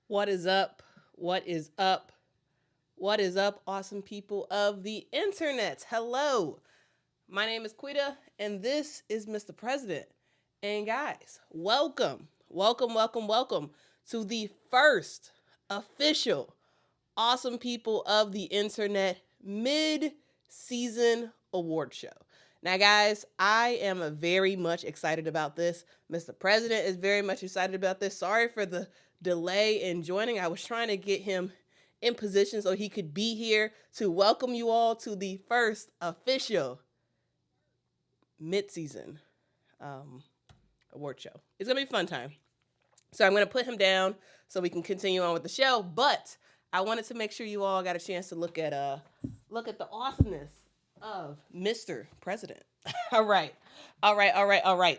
What is up? What is up? What is up, awesome people of the internet? Hello, my name is Quita, and this is Mr. President. And guys, welcome to the first official Awesome People of the Internet mid-season award show. Now, guys, I am very much excited about this. Mr. President is very much excited about this. Sorry for the delay in joining. I was trying to get him in position so he could be here to welcome you all to the first official mid-season um, award show. It's gonna be a fun time. So I'm gonna put him down so we can continue on with the show. But I wanted to make sure you all got a chance to look at the awesomeness of Mr. President. All right.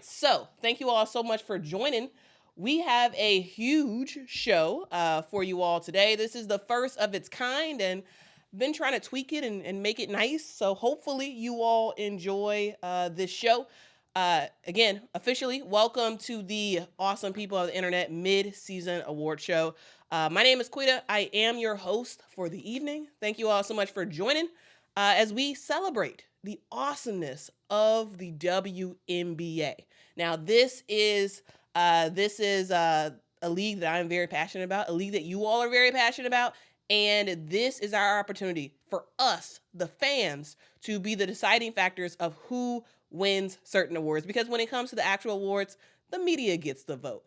So thank you all so much for joining. We have a huge show for you all today. This is the first of its kind, and been trying to tweak it and make it nice. So hopefully you all enjoy this show. Again, officially, welcome to the Awesome People of the Internet mid-season award show. My name is Quita. I am your host for the evening. Thank you all so much for joining as we celebrate the awesomeness of the WNBA. Now, this is a league that I'm very passionate about, a league that you all are very passionate about, and this is our opportunity for us, the fans, to be the deciding factors of who wins certain awards. Because when it comes to the actual awards, the media gets the vote.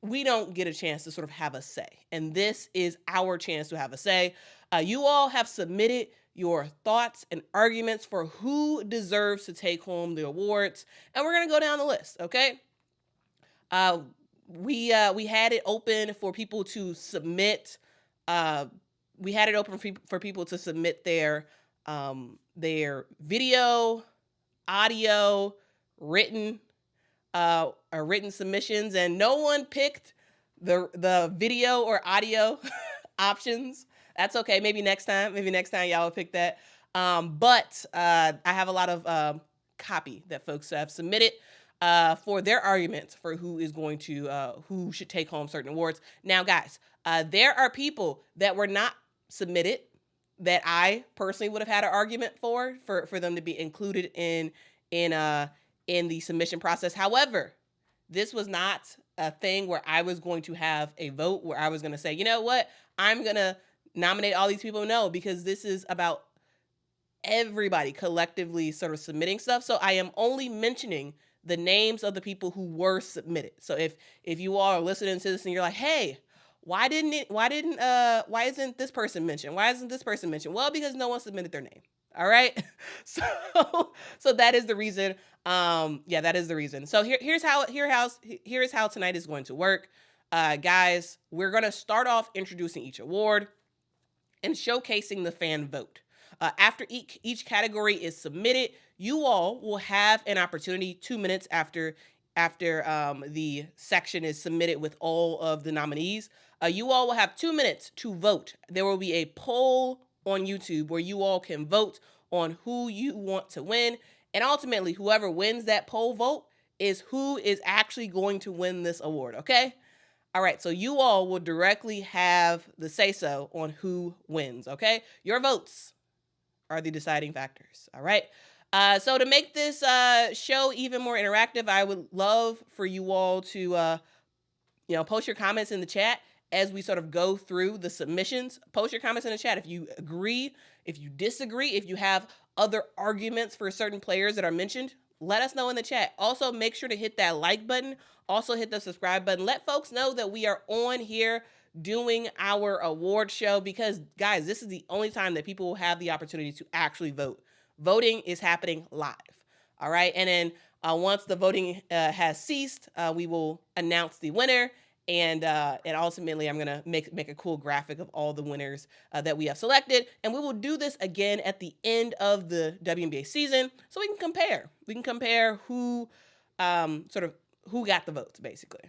We don't get a chance to sort of have a say, and this is our chance to have a say. You all have submitted your thoughts and arguments for who deserves to take home the awards, and we're gonna go down the list. Okay. We had it open for people to submit. We had it open for people to submit their video, audio, written written submissions, and no one picked the video or audio options. That's okay. Maybe next time y'all will pick that. But I have a lot of copy that folks have submitted for their arguments for who should take home certain awards. Now, guys, there are people that were not submitted that I personally would have had an argument for them to be included in the submission process. However, this was not a thing where I was going to have a vote where I was going to say, you know what, I'm going to nominate all these people. No, because this is about everybody collectively sort of submitting stuff. So I am only mentioning the names of the people who were submitted. So if you all are listening to this and you're like, hey, why isn't this person mentioned? Why isn't this person mentioned? Well, because no one submitted their name. All right. So that is the reason. That is the reason. So here's how tonight is going to work. Guys, we're going to start off introducing each award and showcasing the fan vote. After each category is submitted, you all will have an opportunity 2 minutes after the section is submitted with all of the nominees. You all will have 2 minutes to vote. There will be a poll on YouTube where you all can vote on who you want to win. And ultimately, whoever wins that poll vote is who is actually going to win this award, okay? All right, so you all will directly have the say-so on who wins, okay? Your votes are the deciding factors, all right? So to make this show even more interactive, I would love for you all to, post your comments in the chat as we sort of go through the submissions. Post your comments in the chat if you agree, if you disagree, if you have other arguments for certain players that are mentioned. Let us know in the chat. Also, make sure to hit that like button. Also, hit the subscribe button. Let folks know that we are on here doing our award show because, guys, this is the only time that people will have the opportunity to actually vote. Voting is happening live. All right. And then once the voting has ceased, we will announce the winner. And ultimately, I'm going to make a cool graphic of all the winners that we have selected. And we will do this again at the end of the WNBA season so we can compare. We can compare who got the votes, basically.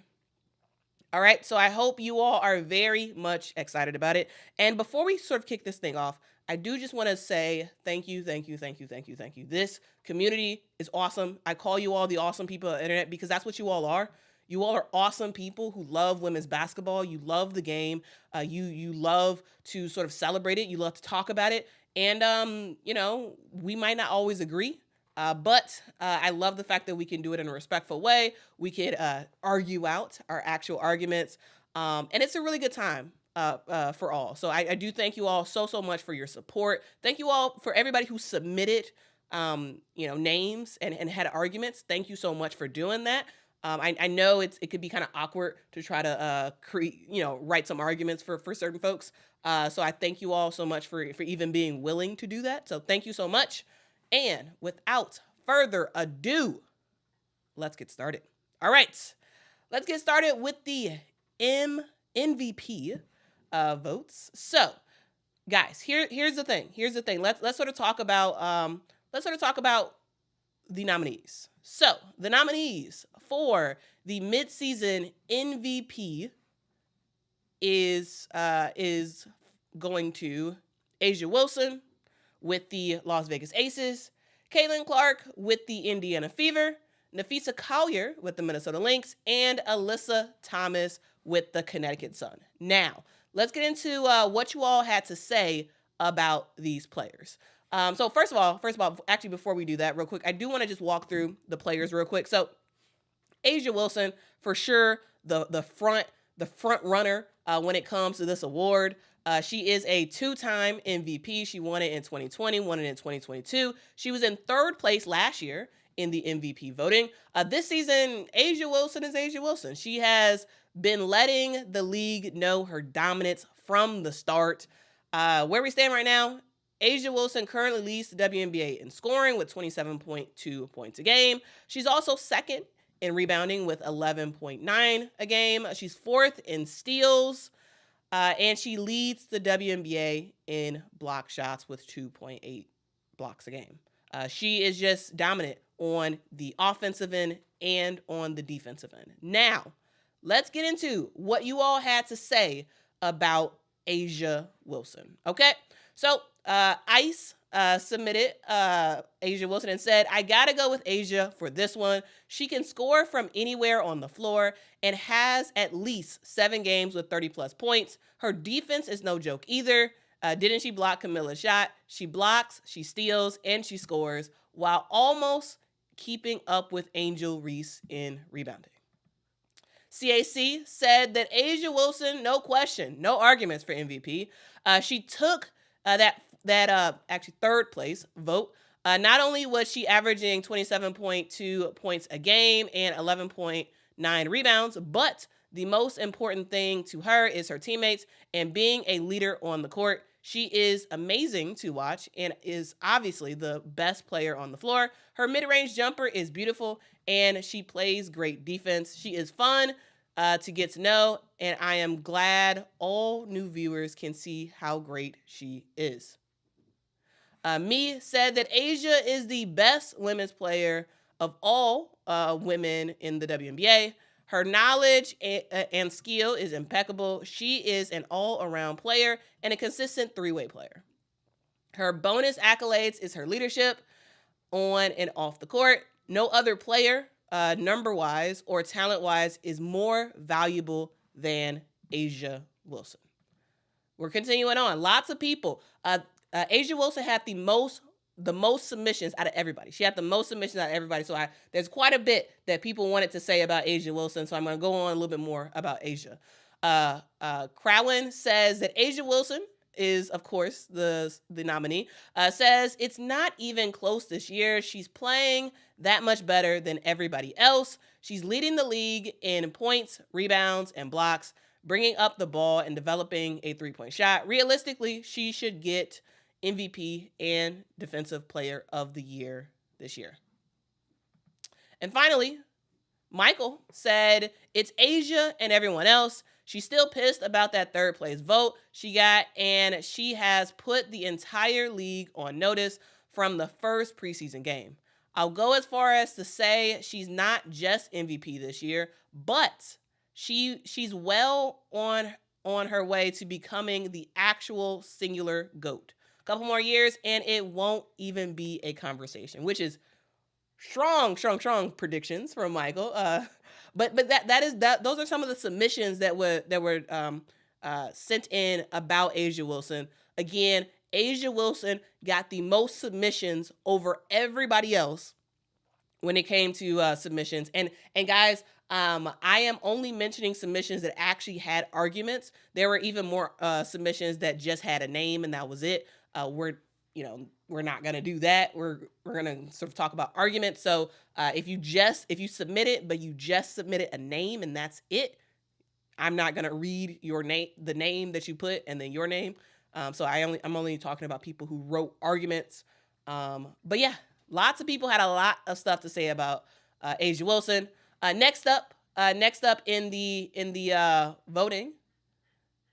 All right, so I hope you all are very much excited about it. And before we sort of kick this thing off, I do just want to say thank you. This community is awesome. I call you all the awesome people on the internet because that's what you all are. You all are awesome people who love women's basketball. You love the game. You love to sort of celebrate it. You love to talk about it. And we might not always agree, but I love the fact that we can do it in a respectful way. We could argue out our actual arguments, and it's a really good time for all. So I do thank you all so much for your support. Thank you all for everybody who submitted names and had arguments. Thank you so much for doing that. I know it could be kind of awkward to try to write some arguments for certain folks. So I thank you all so much for even being willing to do that. So thank you so much. And without further ado, let's get started. All right, let's get started with the MVP votes. So, guys, here's the thing. Let's sort of talk about the nominees. So, the nominees for the midseason MVP is going to A'ja Wilson with the Las Vegas Aces, Caitlin Clark with the Indiana Fever, Nafisa Collier with the Minnesota Lynx, and Alyssa Thomas with the Connecticut Sun. Now, let's get into what you all had to say about these players. So first of all, actually before we do that real quick, I do want to just walk through the players real quick. So A'ja Wilson, for sure, the front runner when it comes to this award. She is a 2-time MVP. She won it in 2020, won it in 2022. She was in 3rd place last year in the MVP voting. This season, A'ja Wilson is A'ja Wilson. She has been letting the league know her dominance from the start. Where we stand right now, A'ja Wilson currently leads the WNBA in scoring with 27.2 points a game. She's also second in rebounding with 11.9 a game. She's 4th in steals, and she leads the WNBA in block shots with 2.8 blocks a game. She is just dominant on the offensive end and on the defensive end. Now, let's get into what you all had to say about A'ja Wilson. Okay, so Ice submitted A'ja Wilson and said, I gotta go with A'ja for this one. She can score from anywhere on the floor and has at least 7 games with 30-plus points. Her defense is no joke either. Didn't she block Camilla's shot? She blocks, she steals, and she scores while almost keeping up with Angel Reese in rebounding. CAC said that A'ja Wilson, no question, no arguments for MVP. She took that actually 3rd place vote. Not only was she averaging 27.2 points a game and 11.9 rebounds, but the most important thing to her is her teammates and being a leader on the court. She is amazing to watch and is obviously the best player on the floor. Her mid-range jumper is beautiful, and she plays great defense. She is fun to get to know, and I am glad all new viewers can see how great she is. Me said that A'ja is the best women's player of all women in the WNBA. Her knowledge and skill is impeccable. She is an all-around player and a consistent 3-way player. Her bonus accolades is her leadership on and off the court. No other player, number-wise or talent-wise, is more valuable than A'ja Wilson. We're continuing on. Lots of people. A'ja Wilson had the most submissions out of everybody. She had the most submissions out of everybody. So there's quite a bit that people wanted to say about A'ja Wilson. So I'm going to go on a little bit more about A'ja. Crowan says that A'ja Wilson is, of course, the nominee. Says it's not even close this year. She's playing that much better than everybody else. She's leading the league in points, rebounds, and blocks, bringing up the ball and developing a 3-point shot. Realistically, she should get MVP and Defensive Player of the Year this year. And finally, Michael said it's A'ja and everyone else. She's still pissed about that 3rd place vote she got, and she has put the entire league on notice from the first preseason game. I'll go as far as to say she's not just MVP this year, but she's well on her way to becoming the actual singular GOAT. A couple more years, and it won't even be a conversation, which is strong predictions from Michael. But those are some of the submissions that were sent in about A'ja Wilson. Again, A'ja Wilson got the most submissions over everybody else when it came to submissions. And guys, I am only mentioning submissions that actually had arguments. There were even more submissions that just had a name and that was it. We're not gonna do that. We're gonna sort of talk about arguments. So if you submit it, but you just submitted a name and that's it, I'm not gonna read your name, the name that you put, and then your name. So I'm only talking about people who wrote arguments. But yeah, lots of people had a lot of stuff to say about A'ja Wilson. Next up in the voting.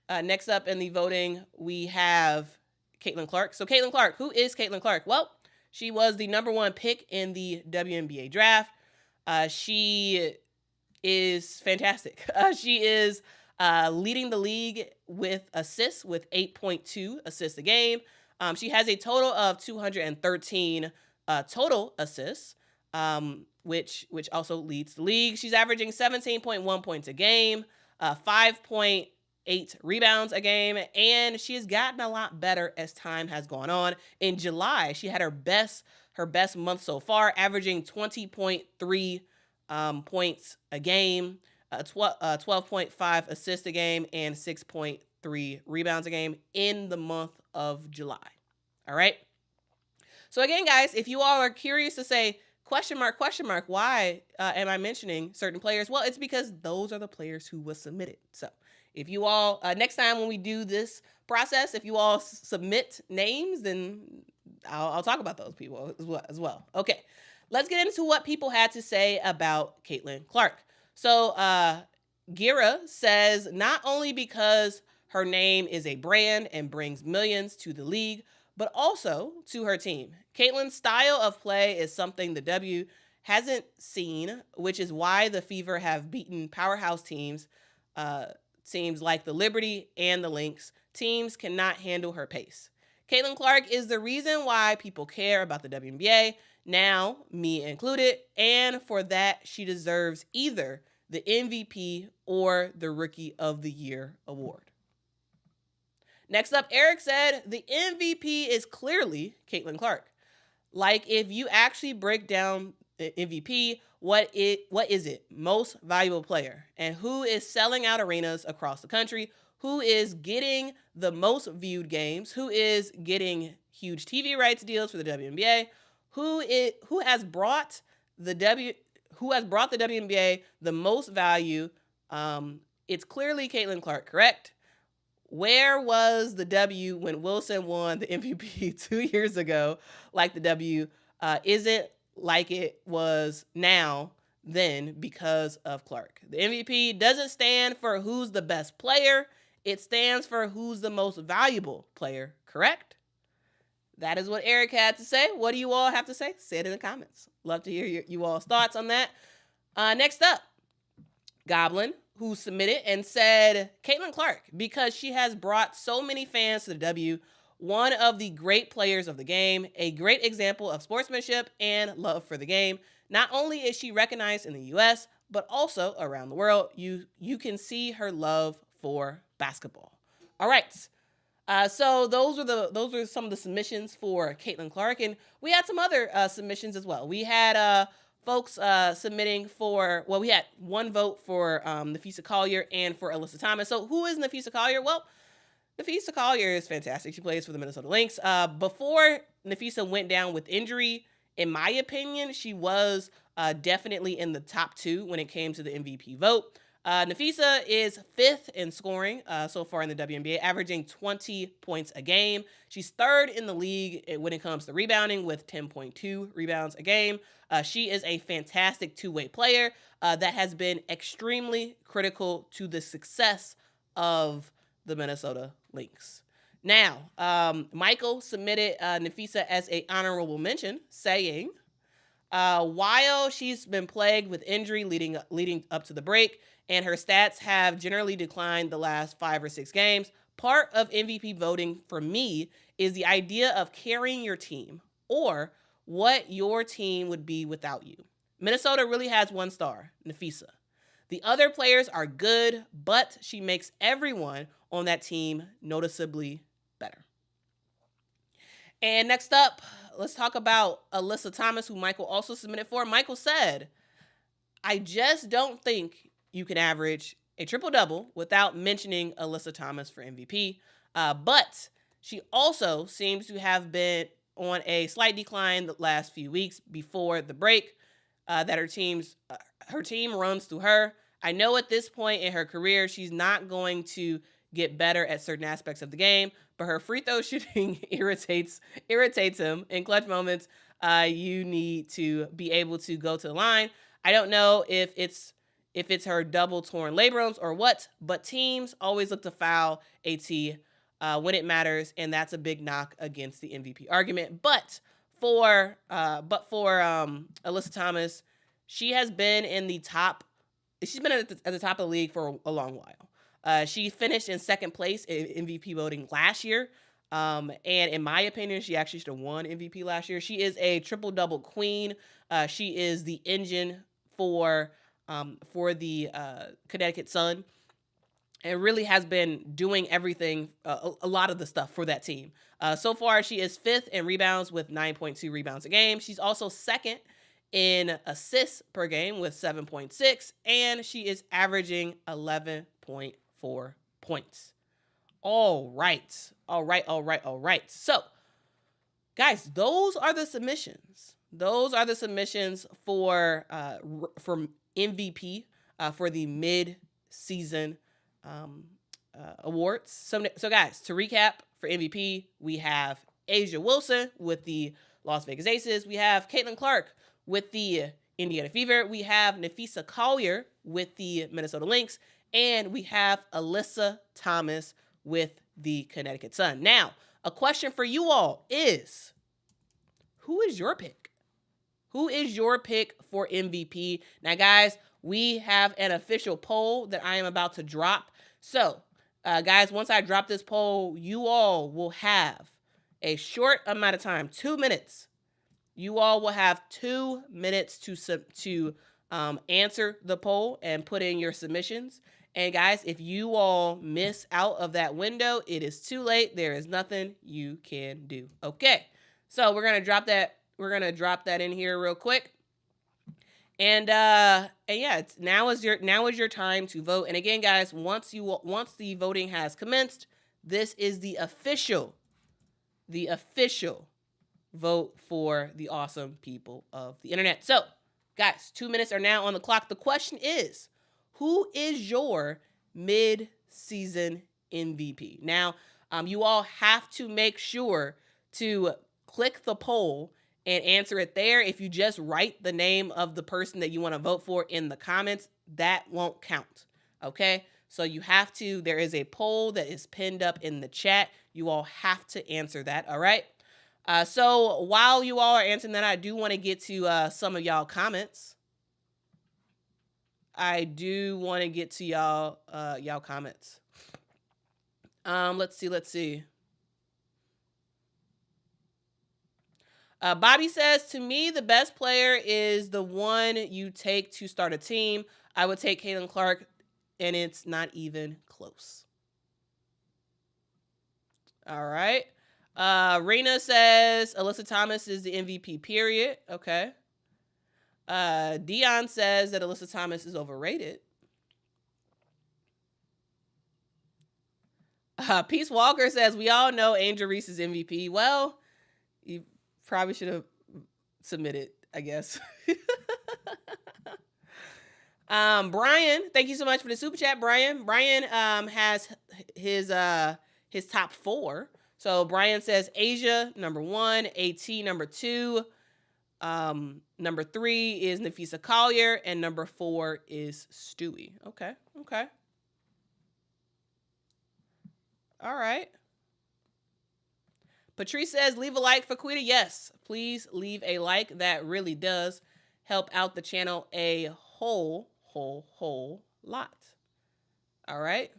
Next up in the voting, we have Caitlin Clark. So Caitlin Clark, who is Caitlin Clark? Well, she was the number 1 pick in the WNBA draft. She is fantastic. She is leading the league with assists with 8.2 assists a game. She has a total of 213 total assists, which also leads the league. She's averaging 17.1 points a game, 5.8 rebounds a game, and she has gotten a lot better as time has gone on. In July, she had her best month so far, averaging 20.3 points a game, 12.5 assists a game, and 6.3 rebounds a game in the month of July. All right. So again, guys, if you all are curious to say, question mark, why am I mentioning certain players? Well, it's because those are the players who was submitted. So if you all, next time when we do this process, if you all submit names, then I'll talk about those people as well. Okay, let's get into what people had to say about Caitlin Clark. So Gira says, not only because her name is a brand and brings millions to the league, but also to her team. Caitlin's style of play is something the W hasn't seen, which is why the Fever have beaten powerhouse teams like the Liberty and the Lynx. Teams cannot handle her pace. Caitlin Clark is the reason why people care about the WNBA, now me included, and for that she deserves either the MVP or the Rookie of the Year award. Next up, Eric said, the MVP is clearly Caitlin Clark. Like, if you actually break down the MVP, what is it? Most valuable player. And who is selling out arenas across the country? Who is getting the most viewed games? Who is getting huge TV rights deals for the WNBA? Who has brought the WNBA the most value? It's clearly Caitlin Clark, correct? Where was the W when Wilson won the MVP 2 years ago? Like the W isn't like it was now then because of Clark. The MVP doesn't stand for who's the best player. It stands for who's the most valuable player, correct? That is what Eric had to say. What do you all have to say? Say it in the comments. Love to hear you all's thoughts on that. Next up, Goblin, who submitted and said, Caitlin Clark, because she has brought so many fans to the W, one of the great players of the game, a great example of sportsmanship and love for the game. Not only is she recognized in the U.S., but also around the world. You can see her love for basketball. All right. So those are some of the submissions for Caitlin Clark, and we had some other submissions as well. We had folks submitting for, well, we had one vote for Nafisa Collier and for Alyssa Thomas. So who is Nafisa Collier? Well, Nafisa Collier is fantastic. She plays for the Minnesota Lynx. Before Nafisa went down with injury, in my opinion, she was definitely in the top 2 when it came to the MVP vote. Nafisa is 5th in scoring so far in the WNBA, averaging 20 points a game. She's 3rd in the league when it comes to rebounding with 10.2 rebounds a game. She is a fantastic two-way player that has been extremely critical to the success of the Minnesota Lynx. Now, Michael submitted Nafisa as an honorable mention, saying, while she's been plagued with injury leading up to the break, and her stats have generally declined the last 5 or 6 games, part of MVP voting for me is the idea of carrying your team or what your team would be without you. Minnesota really has one star, Nafisa. The other players are good, but she makes everyone on that team noticeably better. And next up, let's talk about Alyssa Thomas, who Michael also submitted for. Michael said, I just don't think you can average a triple-double without mentioning Alyssa Thomas for MVP. But she also seems to have been on a slight decline the last few weeks before the break that her team runs through her. I know at this point in her career, she's not going to get better at certain aspects of the game, but her free throw shooting irritates him. In clutch moments, you need to be able to go to the line. I don't know if it's her double torn labrums or what, but teams always look to foul AT when it matters, and that's a big knock against the MVP argument. But for Alyssa Thomas, she has been in the top. She's been at the top of the league for a long while. She finished in second place in MVP voting last year. And in my opinion, she actually should have won MVP last year. She is a triple-double queen. She is the engine for the Connecticut Sun, and really has been doing everything, a lot of the stuff for that team. So far, she is 5th in rebounds with 9.2 rebounds a game. She's also 2nd in assists per game with 7.6, and she is averaging 11.4 points. All right. So, guys, those are the submissions. Those are the submissions for MVP for the mid-season awards. So, guys, to recap, for MVP, we have A'ja Wilson with the Las Vegas Aces. We have Caitlin Clark with the Indiana Fever. We have Napheesa Collier with the Minnesota Lynx. And we have Alyssa Thomas with the Connecticut Sun. Now, a question for you all is, who is your pick? Who is your pick for MVP? Now, guys, we have an official poll that I am about to drop. So, guys, once I drop this poll, you all will have a short amount of time, 2 minutes. You all will have 2 minutes to answer the poll and put in your submissions. And guys, if you all miss out of that window, it is too late. There is nothing you can do. Okay, so we're gonna drop that. We're gonna drop that in here real quick. And yeah, now is your time to vote. And again, guys, once the voting has commenced, this is the official vote for the awesome people of the internet. So, guys, 2 minutes are now on the clock. The question is, who is your mid-season MVP? Now, you all have to make sure to click the poll and answer it there. If you just write the name of the person that you want to vote for in the comments, that won't count, okay? So you have to, there is a poll that is pinned up in the chat. You all have to answer that, all right? So while you all are answering that, I do want to get to some of y'all comments. Y'all comments. Let's see. Bobby says, to me, the best player is the one you take to start a team. I would take Caitlin Clark, and it's not even close. All right. Rena says, Alyssa Thomas is the MVP, period. Okay. Dion says that Alyssa Thomas is overrated. Peace Walker says, we all know Angel Reese is MVP. Well, you probably should have submitted, I guess. Brian, thank you so much for the super chat, Brian. Brian has his top 4. So Brian says A'ja, number 1, AT, number 2. Number 3 is Napheesa Collier, and number 4 is Stewie. Okay. All right. Patrice says, leave a like for Quita. Yes, please leave a like. That really does help out the channel a whole lot. All right.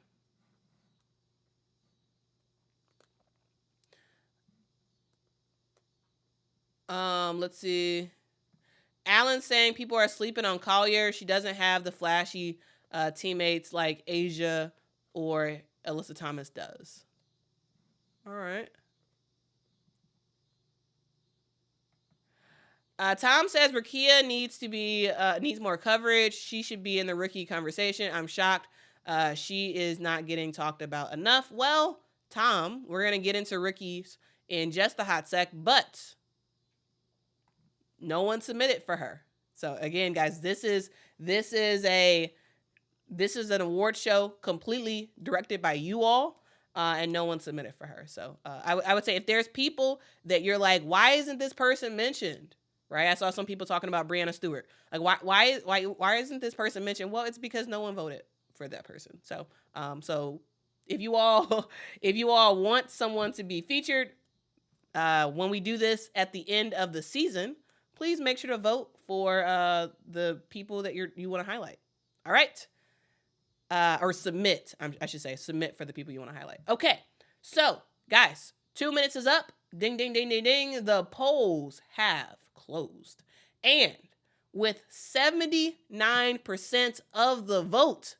Let's see. Alan saying people are sleeping on Collier. She doesn't have the flashy teammates like Asia or Alyssa Thomas does. All right. Tom says Rakia needs more coverage. She should be in the rookie conversation. I'm shocked she is not getting talked about enough. Well, Tom, we're gonna get into rookies in just a hot sec, but no one submitted for her. So again, guys, this is an award show completely directed by you all, and no one submitted for her. So I would say if there's people that you're like, why isn't this person mentioned? Right? I saw some people talking about Brianna Stewart. Like, why isn't this person mentioned? Well, it's because no one voted for that person. So if you all want someone to be featured when we do this at the end of the season, please make sure to vote for the people that you want to highlight. All right. Or submit, I should say, submit for the people you want to highlight. Okay, so, guys, 2 minutes is up. Ding, ding, ding, ding, ding. The polls have closed. And with 79% of the vote,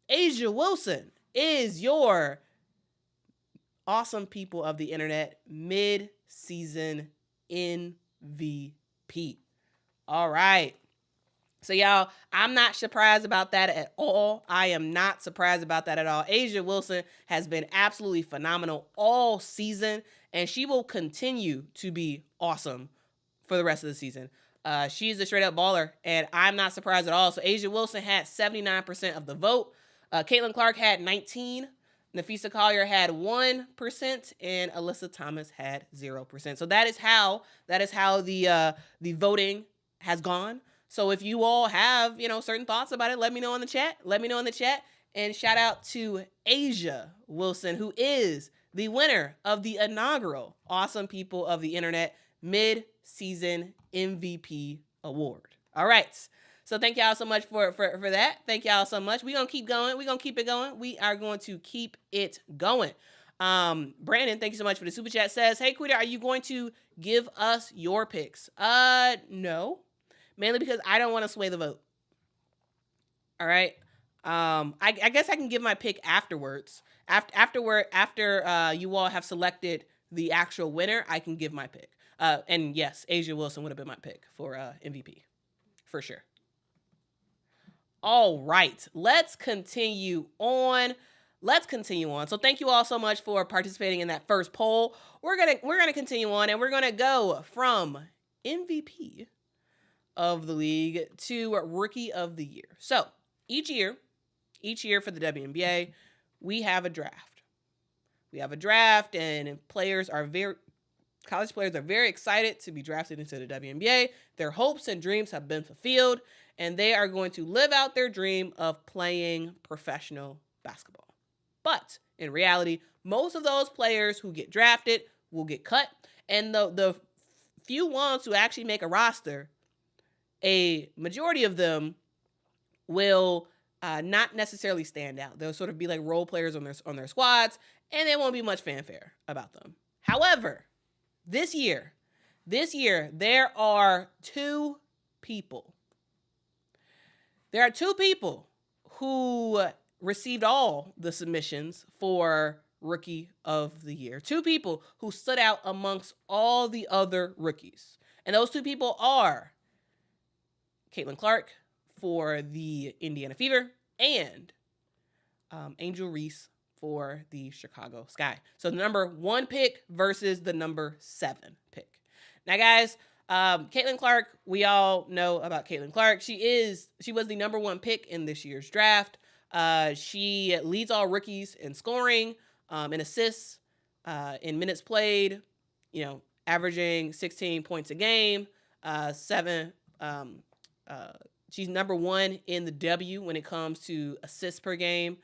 Asia Wilson is your awesome people of the internet mid-season MVP. All right. So, y'all, I'm not surprised about that at all. I am not surprised about that at all. Asia Wilson has been absolutely phenomenal all season, and she will continue to be awesome for the rest of the season. She's a straight-up baller, and I'm not surprised at all. So, Asia Wilson had 79% of the vote. Caitlin Clark had 19%. Nafisa Collier had 1%, and Alyssa Thomas had 0%. So that is how the voting has gone. So if you all have, certain thoughts about it, let me know in the chat. And shout out to Asia Wilson, who is the winner of the inaugural Awesome People of the Internet Mid-Season MVP Award. All right. So thank y'all so much for that. Thank y'all so much. We're going to keep going. We're going to keep it going. We are going to keep it going. Brandon, thank you so much for the super chat. Says, hey, Quita, are you going to give us your picks? No. Mainly because I don't want to sway the vote. All right. I guess I can give my pick afterwards. After you all have selected the actual winner, I can give my pick. And yes, Asia Wilson would have been my pick for MVP. For sure. All right. Let's continue on. So thank you all so much for participating in that first poll. We're gonna continue on, and we're gonna go from MVP of the league to Rookie of the Year. So each year for the WNBA, we have a draft. And college players are very excited to be drafted into the WNBA. Their hopes and dreams have been fulfilled, and they are going to live out their dream of playing professional basketball. But in reality, most of those players who get drafted will get cut, and the few ones who actually make a roster, a majority of them will not necessarily stand out. They'll sort of be like role players on their squads, and there won't be much fanfare about them. However, this year, there are two people. Who received all the submissions for Rookie of the Year. Two people who stood out amongst all the other rookies. And those two people are Caitlin Clark for the Indiana Fever and Angel Reese for the Chicago Sky. So the number 1 pick versus the number 7 pick. Now, guys, Caitlin Clark, we all know about Caitlin Clark. She was the number 1 pick in this year's draft. She leads all rookies in scoring, in assists, in minutes played, averaging 16 points a game, 7. She's number 1 in the W when it comes to assists per game,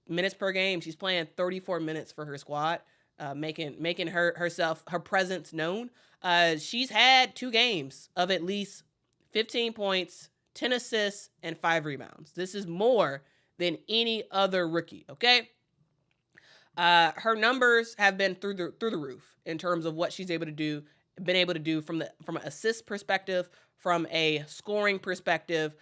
minutes per game. She's playing 34 minutes for her squad, making her presence known. She's had 2 games of at least 15 points, 10 assists, and 5 rebounds. This is more than any other rookie, okay? Her numbers have been through the roof in terms of what she's been able to do from an assist perspective, from a scoring perspective.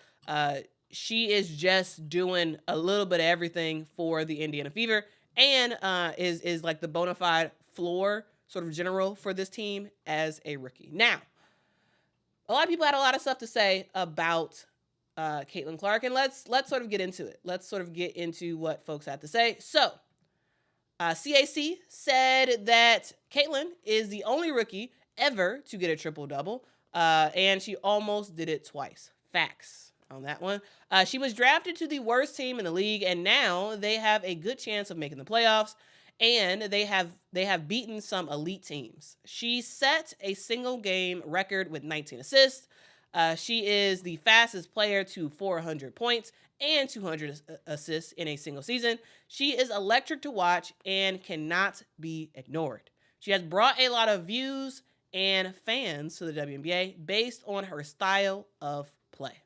she is just doing a little bit of everything for the Indiana Fever, and is like the bona fide floor sort of general for this team as a rookie. Now, a lot of people had a lot of stuff to say about Caitlin Clark, and let's sort of get into it. Let's sort of get into what folks had to say. So, CAC said that Caitlin is the only rookie ever to get a triple-double, and she almost did it twice. Facts on that one. She was drafted to the worst team in the league, and now they have a good chance of making the playoffs, and they have beaten some elite teams. She set a single-game record with 19 assists. She is the fastest player to 400 points and 200 assists in a single season. She is electric to watch and cannot be ignored. She has brought a lot of views and fans to the WNBA based on her style of play.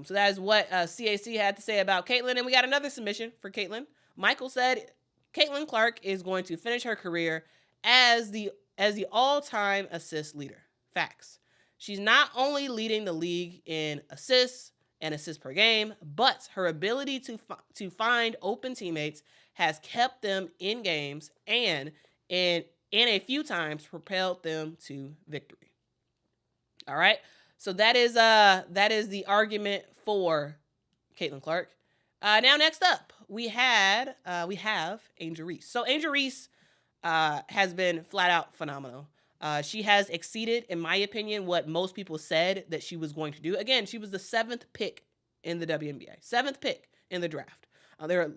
So that is what CAC had to say about Caitlin. And we got another submission for Caitlin. Michael said Caitlin Clark is going to finish her career as the all-time assist leader. Facts. She's not only leading the league in assists and assists per game, but her ability to find open teammates has kept them in games and in a few times propelled them to victory. All right, so that is the argument for Caitlin Clark. Now next up, we have Angel Reese. So Angel Reese has been flat out phenomenal. She has exceeded, in my opinion, what most people said that she was going to do. Again, she was the 7th pick in the WNBA, 7th pick in the draft. There are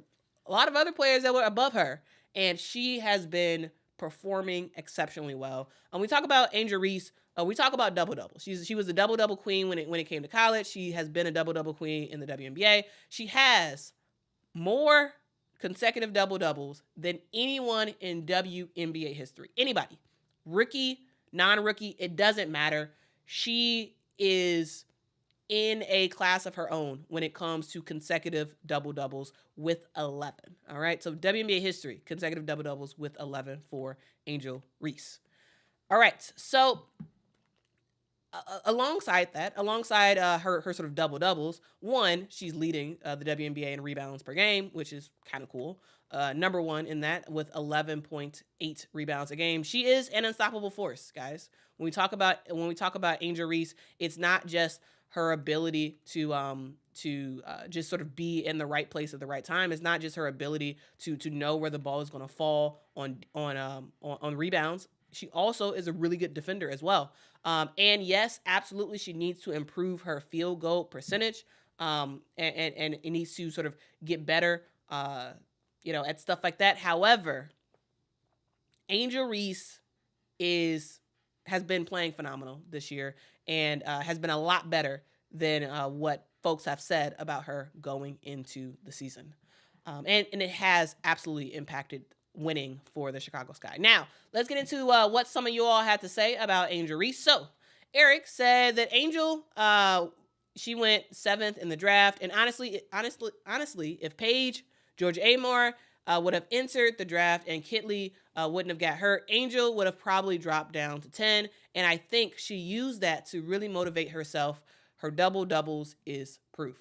a lot of other players that were above her, and she has been performing exceptionally well. When we talk about Angel Reese, we talk about double-double. She was a double-double queen when it came to college. She has been a double-double queen in the WNBA. She has more consecutive double-doubles than anyone in WNBA history. Anybody. Rookie, non-rookie, it doesn't matter. She is in a class of her own when it comes to consecutive double-doubles with 11. All right, so WNBA history, consecutive double-doubles with 11 for Angel Reese. All right, so alongside her sort of double-doubles, one, she's leading the WNBA in rebounds per game, which is kind of cool. Number one in that with 11.8 rebounds a game. She is an unstoppable force, guys. When we talk about Angel Reese, it's not just her ability to just sort of be in the right place at the right time. It's not just her ability to know where the ball is going to fall on rebounds. She also is a really good defender as well. And yes, absolutely, she needs to improve her field goal percentage. And it needs to sort of get better. At stuff like that. However, Angel Reese has been playing phenomenal this year and has been a lot better than what folks have said about her going into the season. And it has absolutely impacted winning for the Chicago Sky. Now, let's get into what some of you all had to say about Angel Reese. So, Eric said that Angel, she went 7th in the draft, and honestly, if Paige George Amor would have entered the draft and Kitley wouldn't have got hurt, Angel would have probably dropped down to 10. And I think she used that to really motivate herself. Her double-doubles is proof.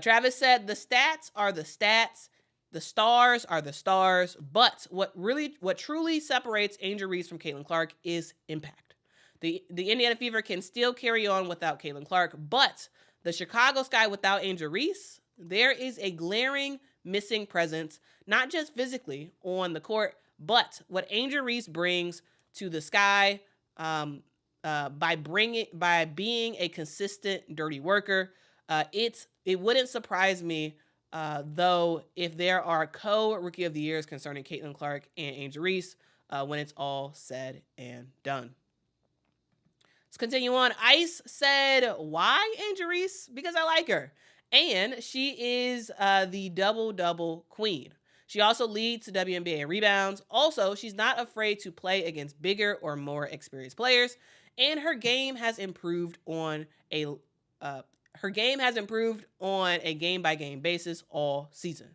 Travis said, the stats are the stats. The stars are the stars. But what truly separates Angel Reese from Caitlin Clark is impact. The Indiana Fever can still carry on without Caitlin Clark, but the Chicago Sky without Angel Reese, there is a glaring missing presence, not just physically on the court, but what Angel Reese brings to the Sky by being a consistent dirty worker. It wouldn't surprise me though if there are co-rookie of the years concerning Caitlin Clark and Angel Reese when it's all said and done. Let's continue on. Ice said, why Angel Reese? Because I like her. And she is the double-double queen. She also leads the WNBA in rebounds. Also, she's not afraid to play against bigger or more experienced players. And her game has improved on a game-by-game basis all season.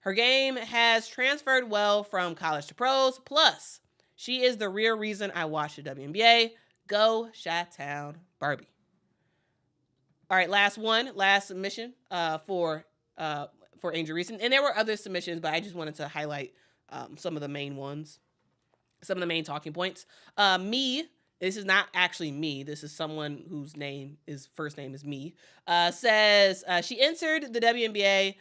Her game has transferred well from college to pros. Plus, she is the real reason I watch the WNBA. Go Chi-Town Barbie. All right, last submission for Angel Reese, and there were other submissions, but I just wanted to highlight some of the main ones, some of the main talking points. Me, this is not actually me. This is someone whose first name is me. Says she entered the WNBA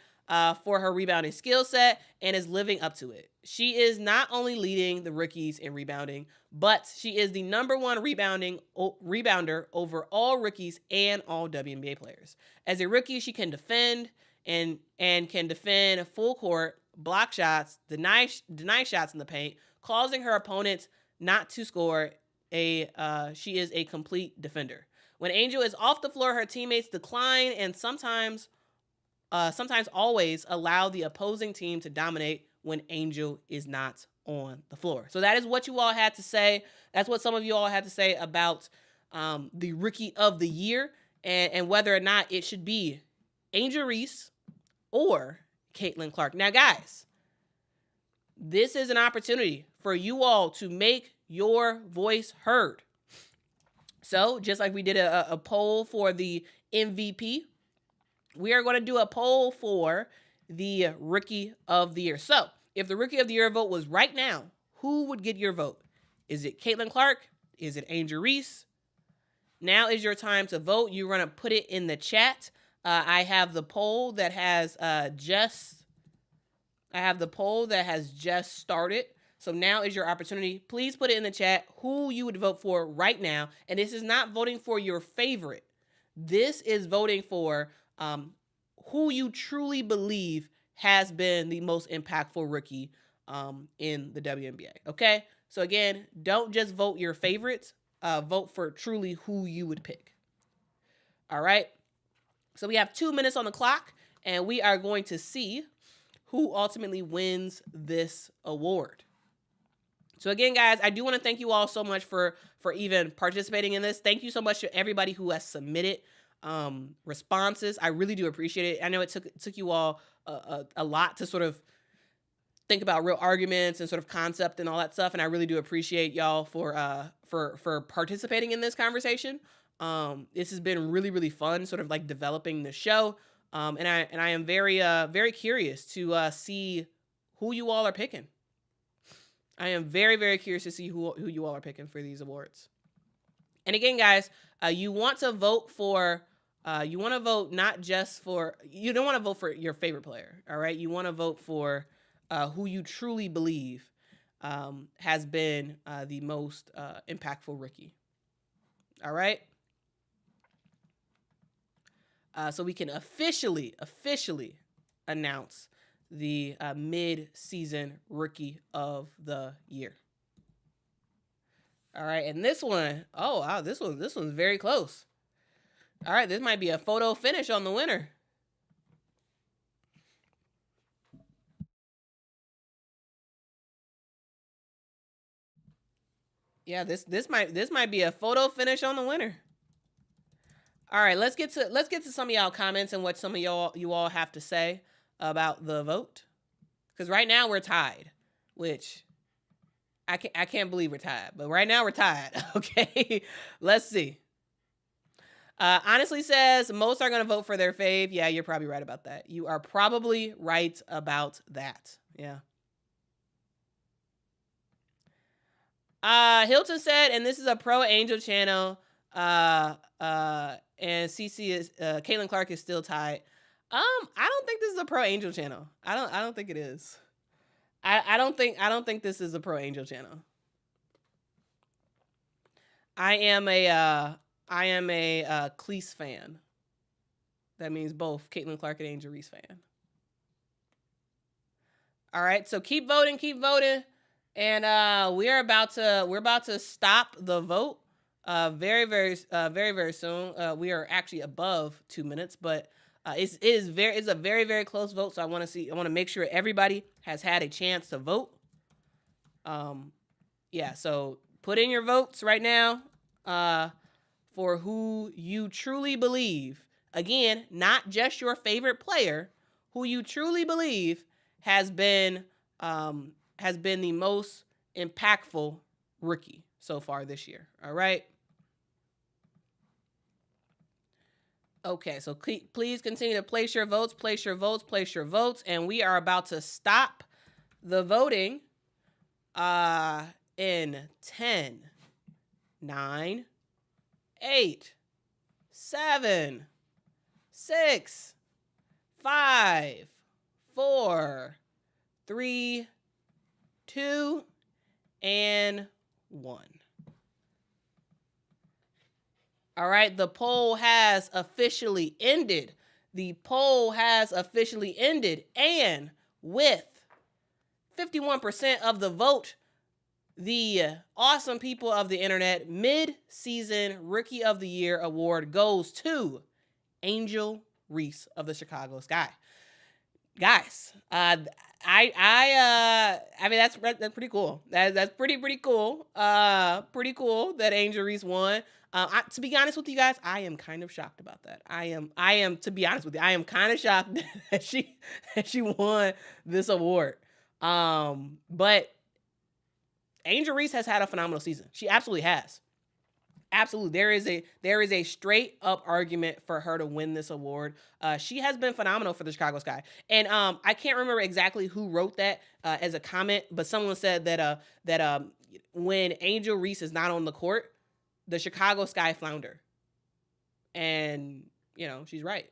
for her rebounding skill set and is living up to it. She is not only leading the rookies in rebounding, but she is the number one rebounder over all rookies and all WNBA players. As a rookie, she can defend and can defend full court, block shots, deny shots in the paint, causing her opponents not to score. She is a complete defender. When Angel is off the floor, her teammates decline and sometimes always allow the opposing team to dominate when Angel is not on the floor. So that is what you all had to say. That's what some of you all had to say about the Rookie of the Year and whether or not it should be Angel Reese or Caitlin Clark. Now, guys, this is an opportunity for you all to make your voice heard. So just like we did a poll for the MVP, we are going to do a poll for the Rookie of the Year. So if the Rookie of the Year vote was right now, who would get your vote? Is it Caitlin Clark? Is it Angel Reese? Now is your time to vote. You're going to put it in the chat. I have the poll that has just started. So now is your opportunity. Please put it in the chat who you would vote for right now. And this is not voting for your favorite. This is voting for who you truly believe has been the most impactful rookie in the WNBA. Okay? So again, don't just vote your favorites. Vote for truly who you would pick. All right? So we have 2 minutes on the clock, and we are going to see who ultimately wins this award. So again, guys, I do want to thank you all so much for even participating in this. Thank you so much to everybody who has submitted responses. I really do appreciate it. I know it took you all a lot to sort of think about real arguments and sort of concept and all that stuff, and I really do appreciate y'all for participating in this conversation. This has been really, really fun, sort of like developing the show. And I am very, very curious to see who you all are picking. I am very, very curious to see who you all are picking for these awards. And again, guys, you want to vote not just for, you don't want to vote for your favorite player. All right. You want to vote for who you truly believe has been the most impactful rookie. All right. So we can officially announce the mid-season Rookie of the Year. All right, and this one, oh wow, this one's very close. All right, this might be a photo finish on the winner. Yeah, this might be a photo finish on the winner. All right, let's get to some of y'all comments and what some of you all have to say about the vote. Because right now we're tied, which I can't believe we're tied. But right now we're tied. Okay, let's see. Honestly says most are gonna vote for their fave. Yeah, you're probably right about that. You are probably right about that. Yeah. Hilton said, and this is a pro Angel channel. And CC is Caitlin Clark is still tied. I don't think this is a pro Angel channel. I don't think it is. I don't think this is a pro Angel channel. I am a Cleese fan. That means both Caitlin Clark and Angel Reese fan. All right, so keep voting, and we're about to stop the vote. Very soon. We are actually above 2 minutes, but it's a very, very close vote. So I want to make sure everybody has had a chance to vote. Yeah. So put in your votes right now, for who you truly believe. Again, not just your favorite player, who you truly believe has been the most impactful rookie so far this year. All right. Okay, so please continue to place your votes, place your votes, place your votes, and we are about to stop the voting in 10, 9, 8, 7, 6, 5, 4, 3, 2, and 1. All right, the poll has officially ended. The poll has officially ended. And with 51% of the vote, the awesome people of the internet mid-season Rookie of the Year award goes to Angel Reese of the Chicago Sky. Guys, I mean that's pretty cool. That's pretty cool. Pretty cool that Angel Reese won. To be honest with you guys, I am kind of shocked about that. I am to be honest with you, I am kind of shocked that she won this award. But Angel Reese has had a phenomenal season. She absolutely has. Absolutely. There is a straight up argument for her to win this award. She has been phenomenal for the Chicago Sky. And I can't remember exactly who wrote that as a comment, but someone said that when Angel Reese is not on the court, the Chicago Sky flounder. And, she's right.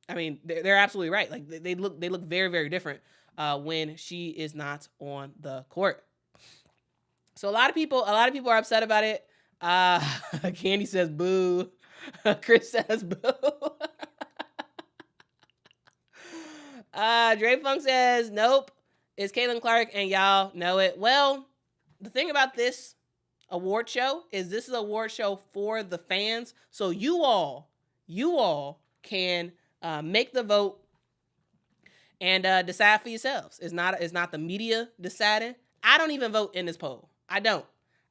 I mean, they're absolutely right. Like they look very, very different when she is not on the court. So a lot of people are upset about it. Candy says boo. Chris says boo. Dre Funk says nope. It's Caitlin Clark, and y'all know it. Well, the thing about this award show is this is an award show for the fans. So you all can make the vote and decide for yourselves. It's not the media deciding. I don't even vote in this poll. I don't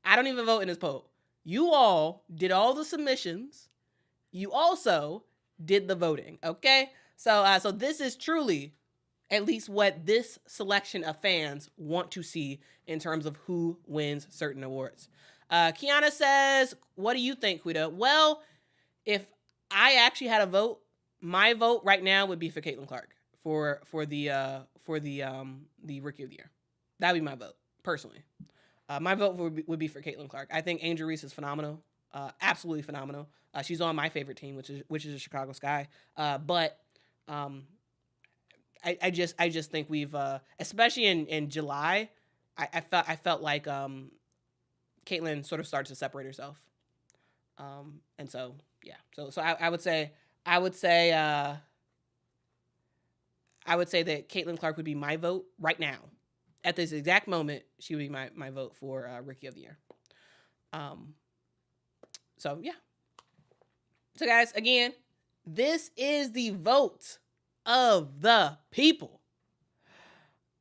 even vote in this poll. You all did all the submissions. You also did the voting, okay? So this is truly at least what this selection of fans want to see in terms of who wins certain awards. Kiana says, what do you think, Quita? Well, if I actually had a vote, my vote right now would be for Caitlin Clark for the Rookie of the Year. That would be my vote, personally. My vote would be for Caitlin Clark. I think Angel Reese is phenomenal, absolutely phenomenal. She's on my favorite team, which is the Chicago Sky. But I just think we've, especially in July, I felt like Caitlin sort of started to separate herself. And so yeah, so I would say that Caitlin Clark would be my vote right now. At this exact moment, she would be my vote for Rookie of the Year. So, yeah. So, guys, again, this is the vote of the people.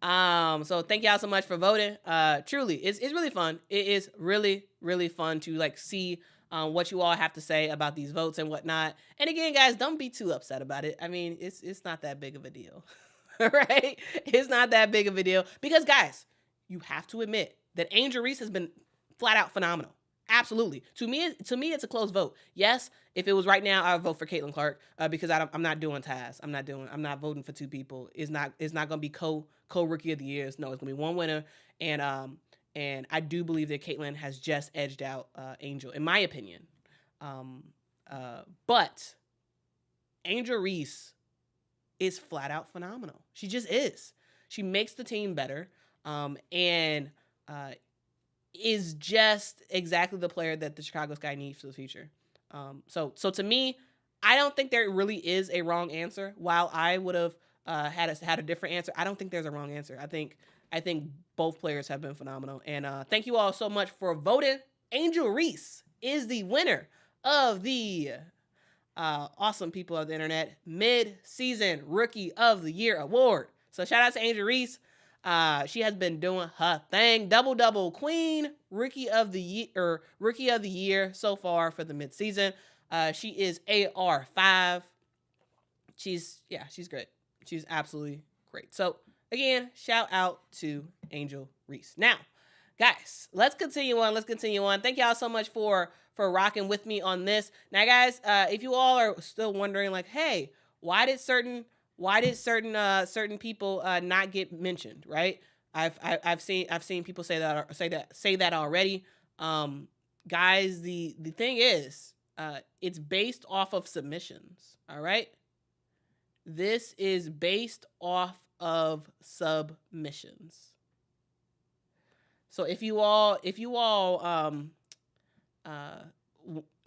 So, thank y'all so much for voting. Truly, it's really fun. It is really, really fun to, see what you all have to say about these votes and whatnot. And again, guys, don't be too upset about it. I mean, it's not that big of a deal. Right? It's not that big of a deal. Because, guys, you have to admit that Angel Reese has been flat out phenomenal. Absolutely. To me, it's a close vote. Yes, if it was right now, I would vote for Caitlin Clark because I'm not doing ties. I'm not voting for two people. It's not going to be co-Rookie of the Years. No, it's going to be one winner. And I do believe that Caitlin has just edged out Angel, in my opinion. But Angel Reese is flat out phenomenal. She just is. She makes the team better, and is just exactly the player that the Chicago Sky needs for the future. So to me, I don't think there really is a wrong answer. While I would have had a different answer, I don't think there's a wrong answer. I think both players have been phenomenal, and thank you all so much for voting. Angel Reese is the winner of the awesome people of the internet mid-season Rookie of the Year award. So shout out to Angel Reese. She has been doing her thing. Double queen, Rookie of the Year so far for the mid-season. She is AR5. She's great. She's absolutely great. So again, shout out to Angel Reese. Now, guys, let's continue on. Let's continue on. Thank y'all so much for rocking with me on this. Now, guys, if you all are still wondering, like, hey, why did certain people not get mentioned? Right? I've seen people say that already. Guys, the thing is, it's based off of submissions. All right. This is based off of submissions. So if you all,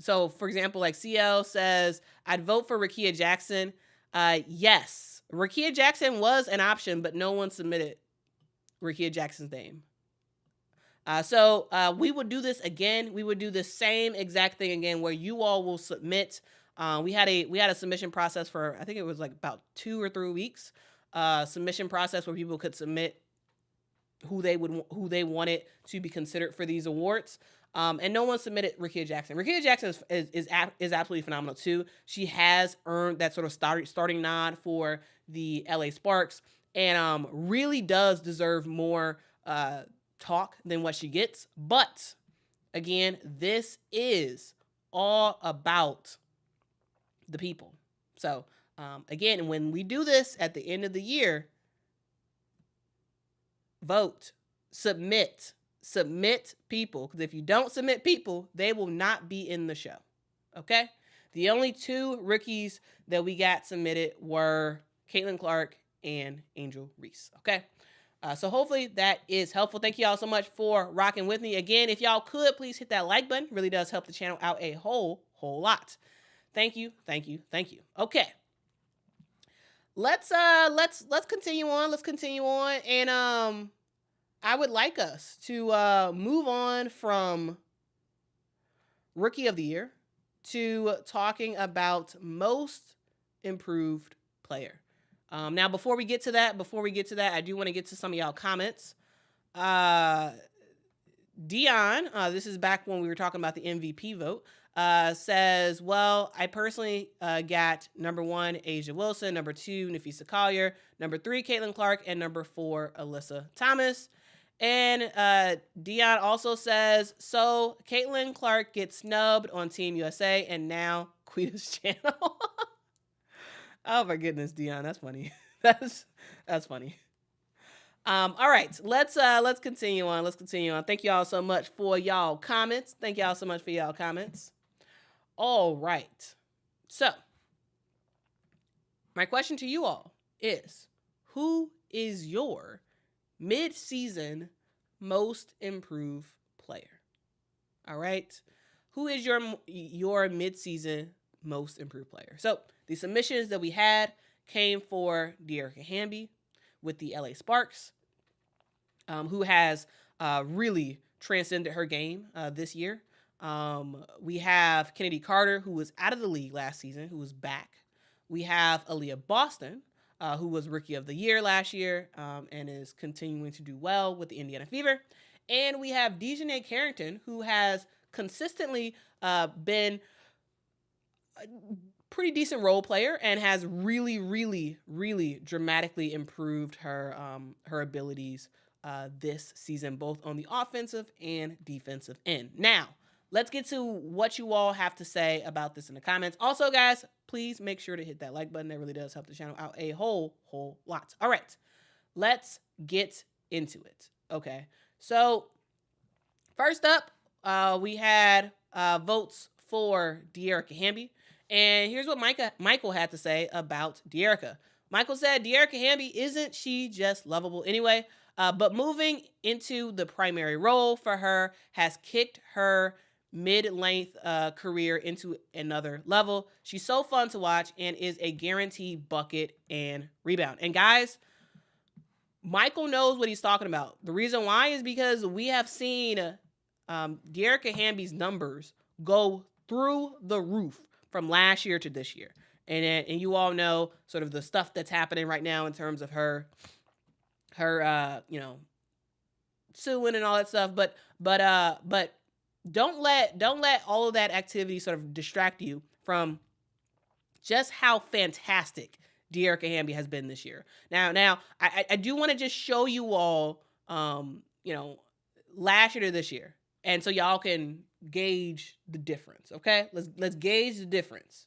so for example, like CL says, I'd vote for Rakia Jackson. Yes, Rakia Jackson was an option, but no one submitted Rakia Jackson's name. So we would do this again. We would do the same exact thing again, where you all will submit. We had a submission process for, I think it was like about 2 or 3 weeks. Submission process where people could submit who they wanted to be considered for these awards. And no one submitted Rakia Jackson. Rakia Jackson is absolutely phenomenal too. She has earned that sort of starting nod for the LA Sparks, and really does deserve more talk than what she gets. But again, this is all about the people. So again, when we do this at the end of the year, vote, submit people, because if you don't submit people, they will not be in the show. Okay? The only 2 rookies that we got submitted were Caitlin Clark and Angel Reese. Okay? So hopefully that is helpful. Thank you all so much for rocking with me. Again, if y'all could please hit that like button. It really does help the channel out a whole lot. Thank you. Okay. Let's continue on. And I would like us to move on from Rookie of the Year to talking about most improved player. Now, before we get to that, I do want to get to some of y'all comments. Dion, this is back when we were talking about the MVP vote, says, well, I personally got number 1, Asia Wilson, number 2, Nafisa Collier, number 3, Caitlin Clark, and number 4, Alyssa Thomas. And Dion also says, so Caitlin Clark gets snubbed on Team USA, and now Quita's channel. Oh my goodness, Dion, that's funny. That's funny. All right, let's continue on. Thank y'all so much for y'all comments. All right. So, my question to you all is, who is your mid-season most improved player? All right. Who is your mid-season most improved player? So, the submissions that we had came for Dearica Hamby with the LA Sparks, who has really transcended her game this year. We have Kennedy Carter, who was out of the league last season, who was back. We have Aaliyah Boston, who was Rookie of the Year last year, and is continuing to do well with the Indiana Fever. And we have Dejanay Carrington, who has consistently been a pretty decent role player and has really, really, really dramatically improved her abilities this season, both on the offensive and defensive end. Now, let's get to what you all have to say about this in the comments. Also, guys, please make sure to hit that like button. That really does help the channel out a whole lot. All right, let's get into it. Okay, so first up, we had votes for Dearica Hamby. And here's what Michael had to say about Dearica. Michael said, Dearica Hamby, isn't she just lovable anyway? But moving into the primary role for her has kicked her mid-length career into another level. She's so fun to watch and is a guaranteed bucket and rebound. And guys, Michael knows what he's talking about. The reason why is because we have seen Dearica Hamby's numbers go through the roof from last year to this year. And you all know sort of the stuff that's happening right now in terms of her suing and all that stuff. But don't let all of that activity sort of distract you from just how fantastic Dearica Hamby has been this year. Now I do want to just show you all, last year to this year. And so y'all can gauge the difference, okay? Let's gauge the difference.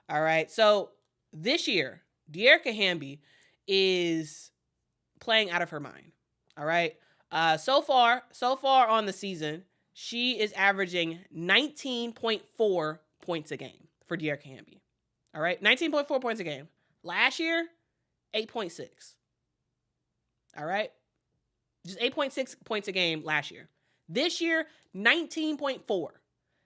All right. So this year, Dearica Hamby is playing out of her mind. All right. So far on the season, she is averaging 19.4 points a game for Dearica Hamby. All right. 19.4 points a game. Last year, 8.6. All right. Just 8.6 points a game last year. This year, 19.4.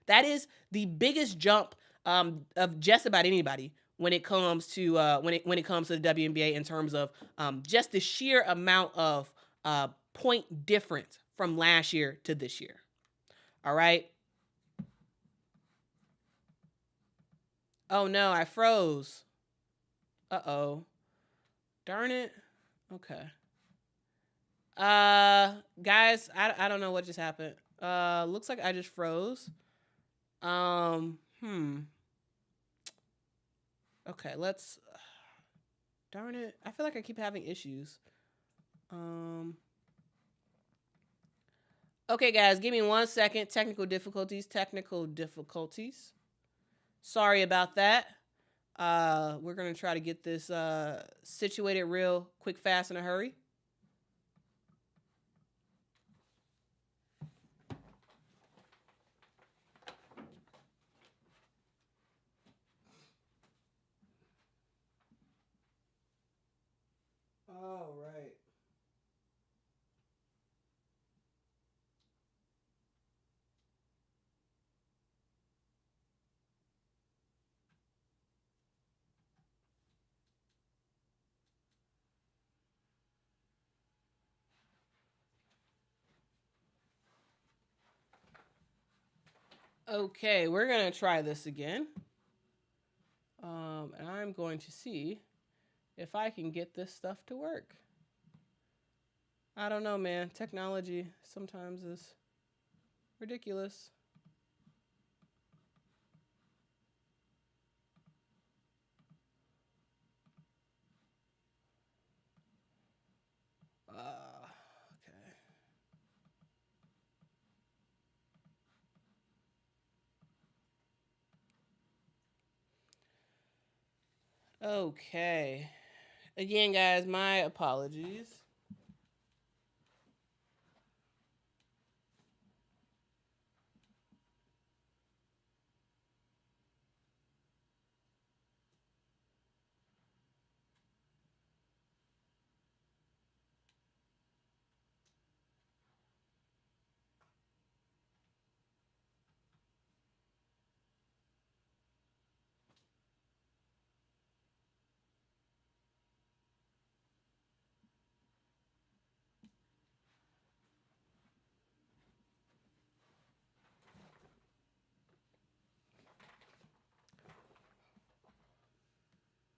That is the biggest jump of just about anybody when it comes to when it comes to the WNBA in terms of just the sheer amount of point difference from last year to this year. All right. Oh no, I froze. Uh-oh. Darn it. Okay. Guys, I don't know what just happened. Looks like I just froze. Okay, let's. Darn it! I feel like I keep having issues. Okay, guys, give me 1 second. Technical difficulties. Sorry about that. We're gonna try to get this situated real quick, fast, in a hurry. All right. Okay, we're gonna try this again. And I'm going to see if I can get this stuff to work. I don't know, man. Technology sometimes is ridiculous. Okay. Again, guys, my apologies.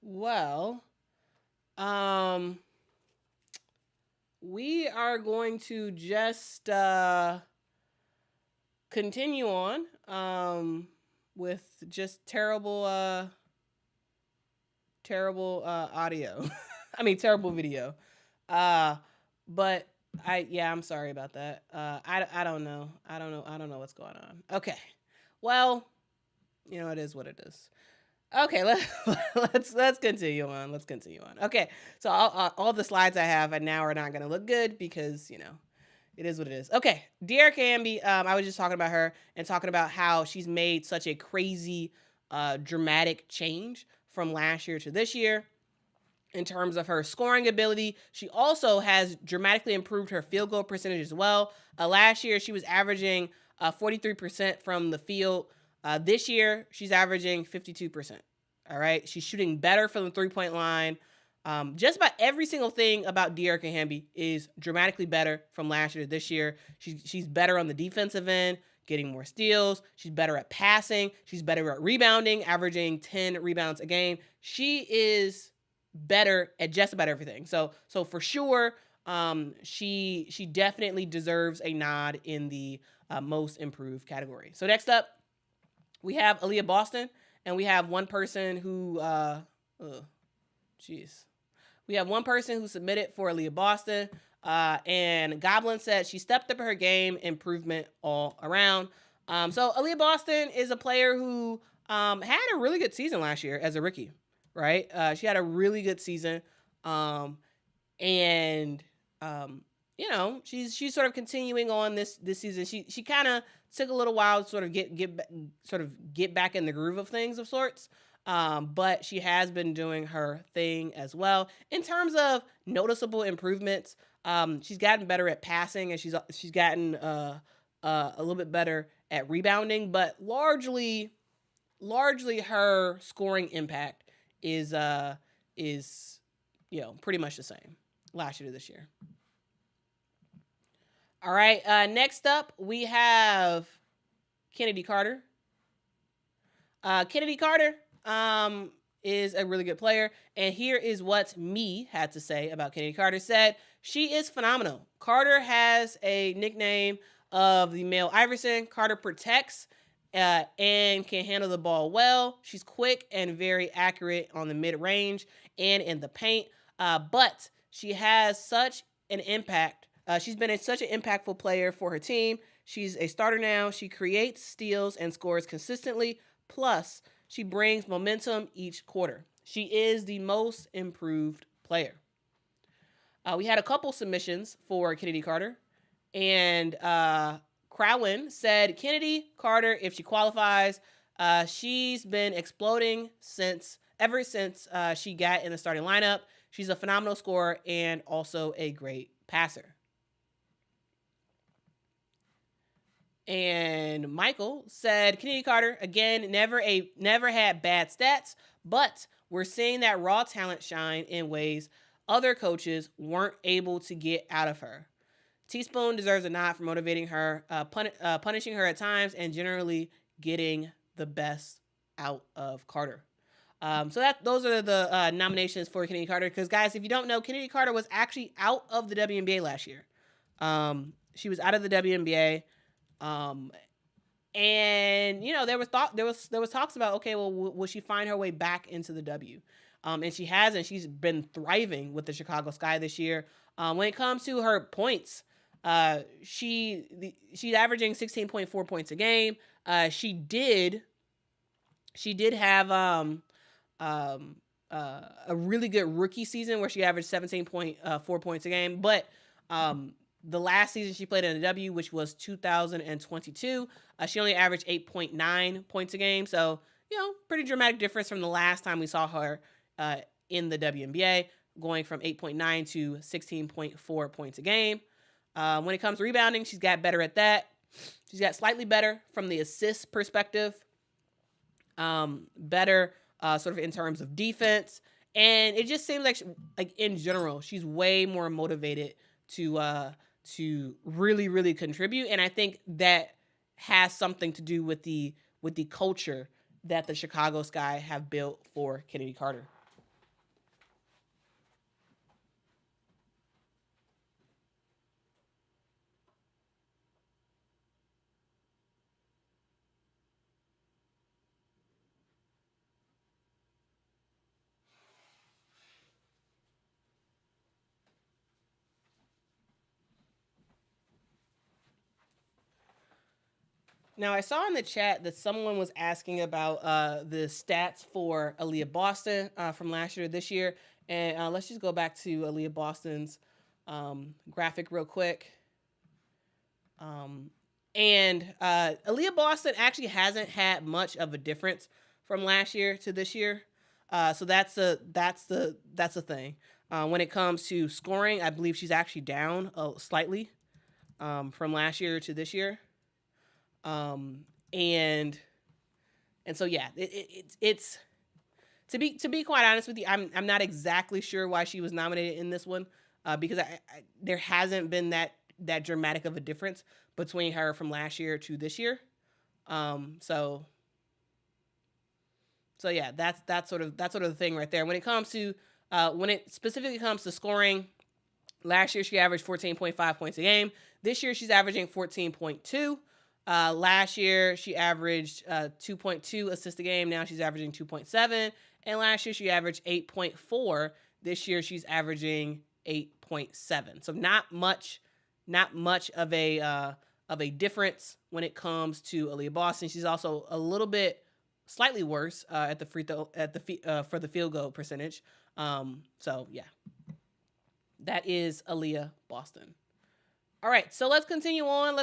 Well, we are going to just continue on with just terrible audio. I mean, terrible video. But I'm sorry about that. I don't know. I don't know what's going on. Okay. Well, it is what it is. Okay, let's continue on. Okay, so all the slides I have now are not going to look good because it is what it is. Okay, Dearica Hamby. I was just talking about her and talking about how she's made such a crazy, dramatic change from last year to this year in terms of her scoring ability. She also has dramatically improved her field goal percentage as well. Last year, she was averaging 43% from the field. This year, she's averaging 52%. All right. She's shooting better from the 3-point line. Just about every single thing about Dearica Hamby is dramatically better from last year to this year. She's better on the defensive end, getting more steals. She's better at passing. She's better at rebounding, averaging 10 rebounds a game. She is better at just about everything. So for sure, she definitely deserves a nod in the most improved category. So next up, we have Aaliyah Boston, and we have one person who, we have one person who submitted for Aaliyah Boston. And Goblin said she stepped up her game, improvement all around. So Aaliyah Boston is a player who had a really good season last year as a rookie, right? She had a really good season. And you know, she's sort of continuing on this season. She kind of took a little while to sort of get back in the groove of things of sorts. But she has been doing her thing as well in terms of noticeable improvements. She's gotten better at passing, and she's gotten a little bit better at rebounding, but largely her scoring impact is pretty much the same last year to this year. All right, next up we have Kennedy Carter. Kennedy Carter is a really good player, and here is what Me had to say about Kennedy Carter. Said, she is phenomenal. Carter has a nickname of the male Iverson. Carter protects and can handle the ball well. She's quick and very accurate on the mid-range and in the paint, but she has such an impact. She's been such an impactful player for her team. She's a starter now. She creates, steals, and scores consistently. Plus, she brings momentum each quarter. She is the most improved player. We had a couple submissions for Kennedy Carter. And Crowin said, Kennedy Carter, if she qualifies, she's been exploding ever since she got in the starting lineup. She's a phenomenal scorer and also a great passer. And Michael said, Kennedy Carter, again, never had bad stats, but we're seeing that raw talent shine in ways other coaches weren't able to get out of her. Teaspoon deserves a nod for motivating her, punishing her at times, and generally getting the best out of Carter. So those are the nominations for Kennedy Carter. Because, guys, if you don't know, Kennedy Carter was actually out of the WNBA last year. She was out of the WNBA. And you know, there was talks about, okay, well, will she find her way back into the W? And she hasn't. She's been thriving with the Chicago Sky this year. When it comes to her points, she's averaging 16.4 points a game. She did have a really good rookie season where she averaged 17.4 points a game, but the last season she played in the W, which was 2022, she only averaged 8.9 points a game. So, you know, pretty dramatic difference from the last time we saw her in the WNBA, going from 8.9 to 16.4 points a game. When it comes to rebounding, she's got better at that. She's got slightly better from the assist perspective. Better sort of in terms of defense. And it just seems like in general, she's way more motivated to really, really contribute. And I think that has something to do with the culture that the Chicago Sky have built for Kennedy Carter. Now, I saw in the chat that someone was asking about the stats for Aaliyah Boston from last year to this year. And let's just go back to Aaliyah Boston's graphic real quick. And Aaliyah Boston actually hasn't had much of a difference from last year to this year. So that's the thing. When it comes to scoring, I believe she's actually down slightly from last year to this year. And so yeah, it's to be quite honest with you, I'm not exactly sure why she was nominated in this one, because there hasn't been that dramatic of a difference between her from last year to this year. So yeah, that's sort of the thing right there. When it specifically comes to scoring, last year she averaged 14.5 points a game. This year she's averaging 14.2. Last year, she averaged 2.2 assists a game. Now she's averaging 2.7. And last year, she averaged 8.4. This year, she's averaging 8.7. So not much of a difference when it comes to Aaliyah Boston. She's also a little bit slightly worse at the free throw for the field goal percentage. So yeah, that is Aaliyah Boston. All right, so let's continue on,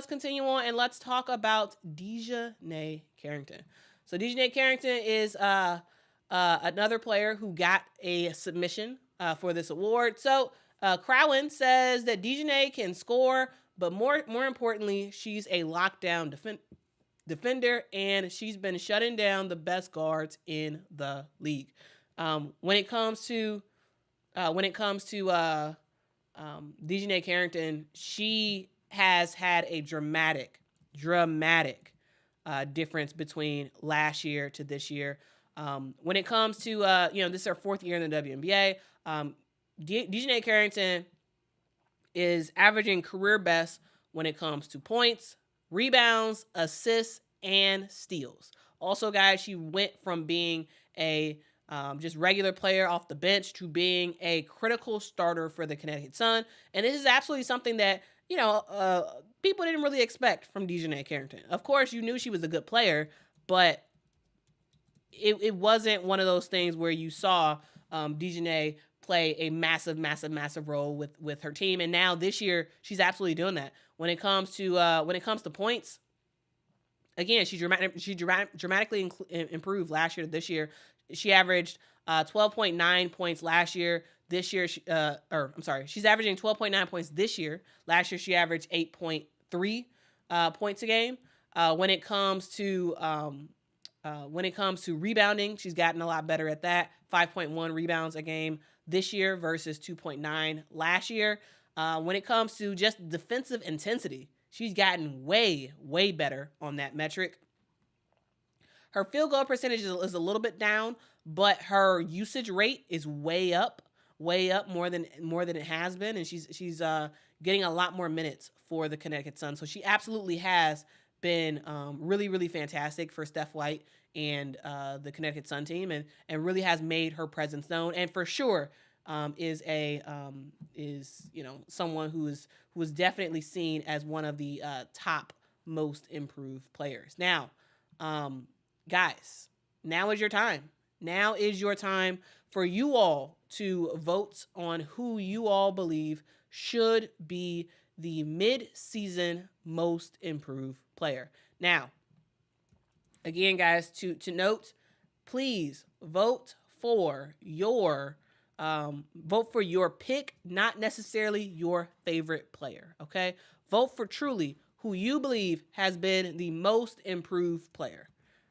and let's talk about Dejanay Carrington. So Dejanay Carrington is another player who got a submission for this award. So Crowan says that Dejanay can score, but more importantly, she's a lockdown defender, and she's been shutting down the best guards in the league. When it comes to Dejanay Carrington, she has had a dramatic difference between last year to this year. When it comes to, this is her fourth year in the WNBA. Dejanay Carrington is averaging career best when it comes to points, rebounds, assists, and steals. Also, guys, she went from being a just regular player off the bench to being a critical starter for the Connecticut Sun. And this is absolutely something that, people didn't really expect from Dejanay Carrington. Of course, you knew she was a good player, but it wasn't one of those things where you saw Dejanay play a massive role with her team. And now this year, she's absolutely doing that. When it comes to points, again, she dramatically improved last year to this year. She averaged 12.9 points last year. This year, she's averaging 12.9 points this year. Last year, she averaged 8.3 points a game. When it comes to rebounding, she's gotten a lot better at that. 5.1 rebounds a game this year versus 2.9 last year. When it comes to just defensive intensity, she's gotten way better on that metric. Her field goal percentage is a little bit down, but her usage rate is way up more than it has been, and she's getting a lot more minutes for the Connecticut Sun. So she absolutely has been really fantastic for Steph White and the Connecticut Sun team, and really has made her presence known, and for sure is someone who is definitely seen as one of the top most improved players. Now, guys, now is your time. Now is your time for you all to vote on who you all believe should be the mid-season most improved player. Now, again, guys, to note, please vote for your pick, not necessarily your favorite player, okay? Vote for truly who you believe has been the most improved player.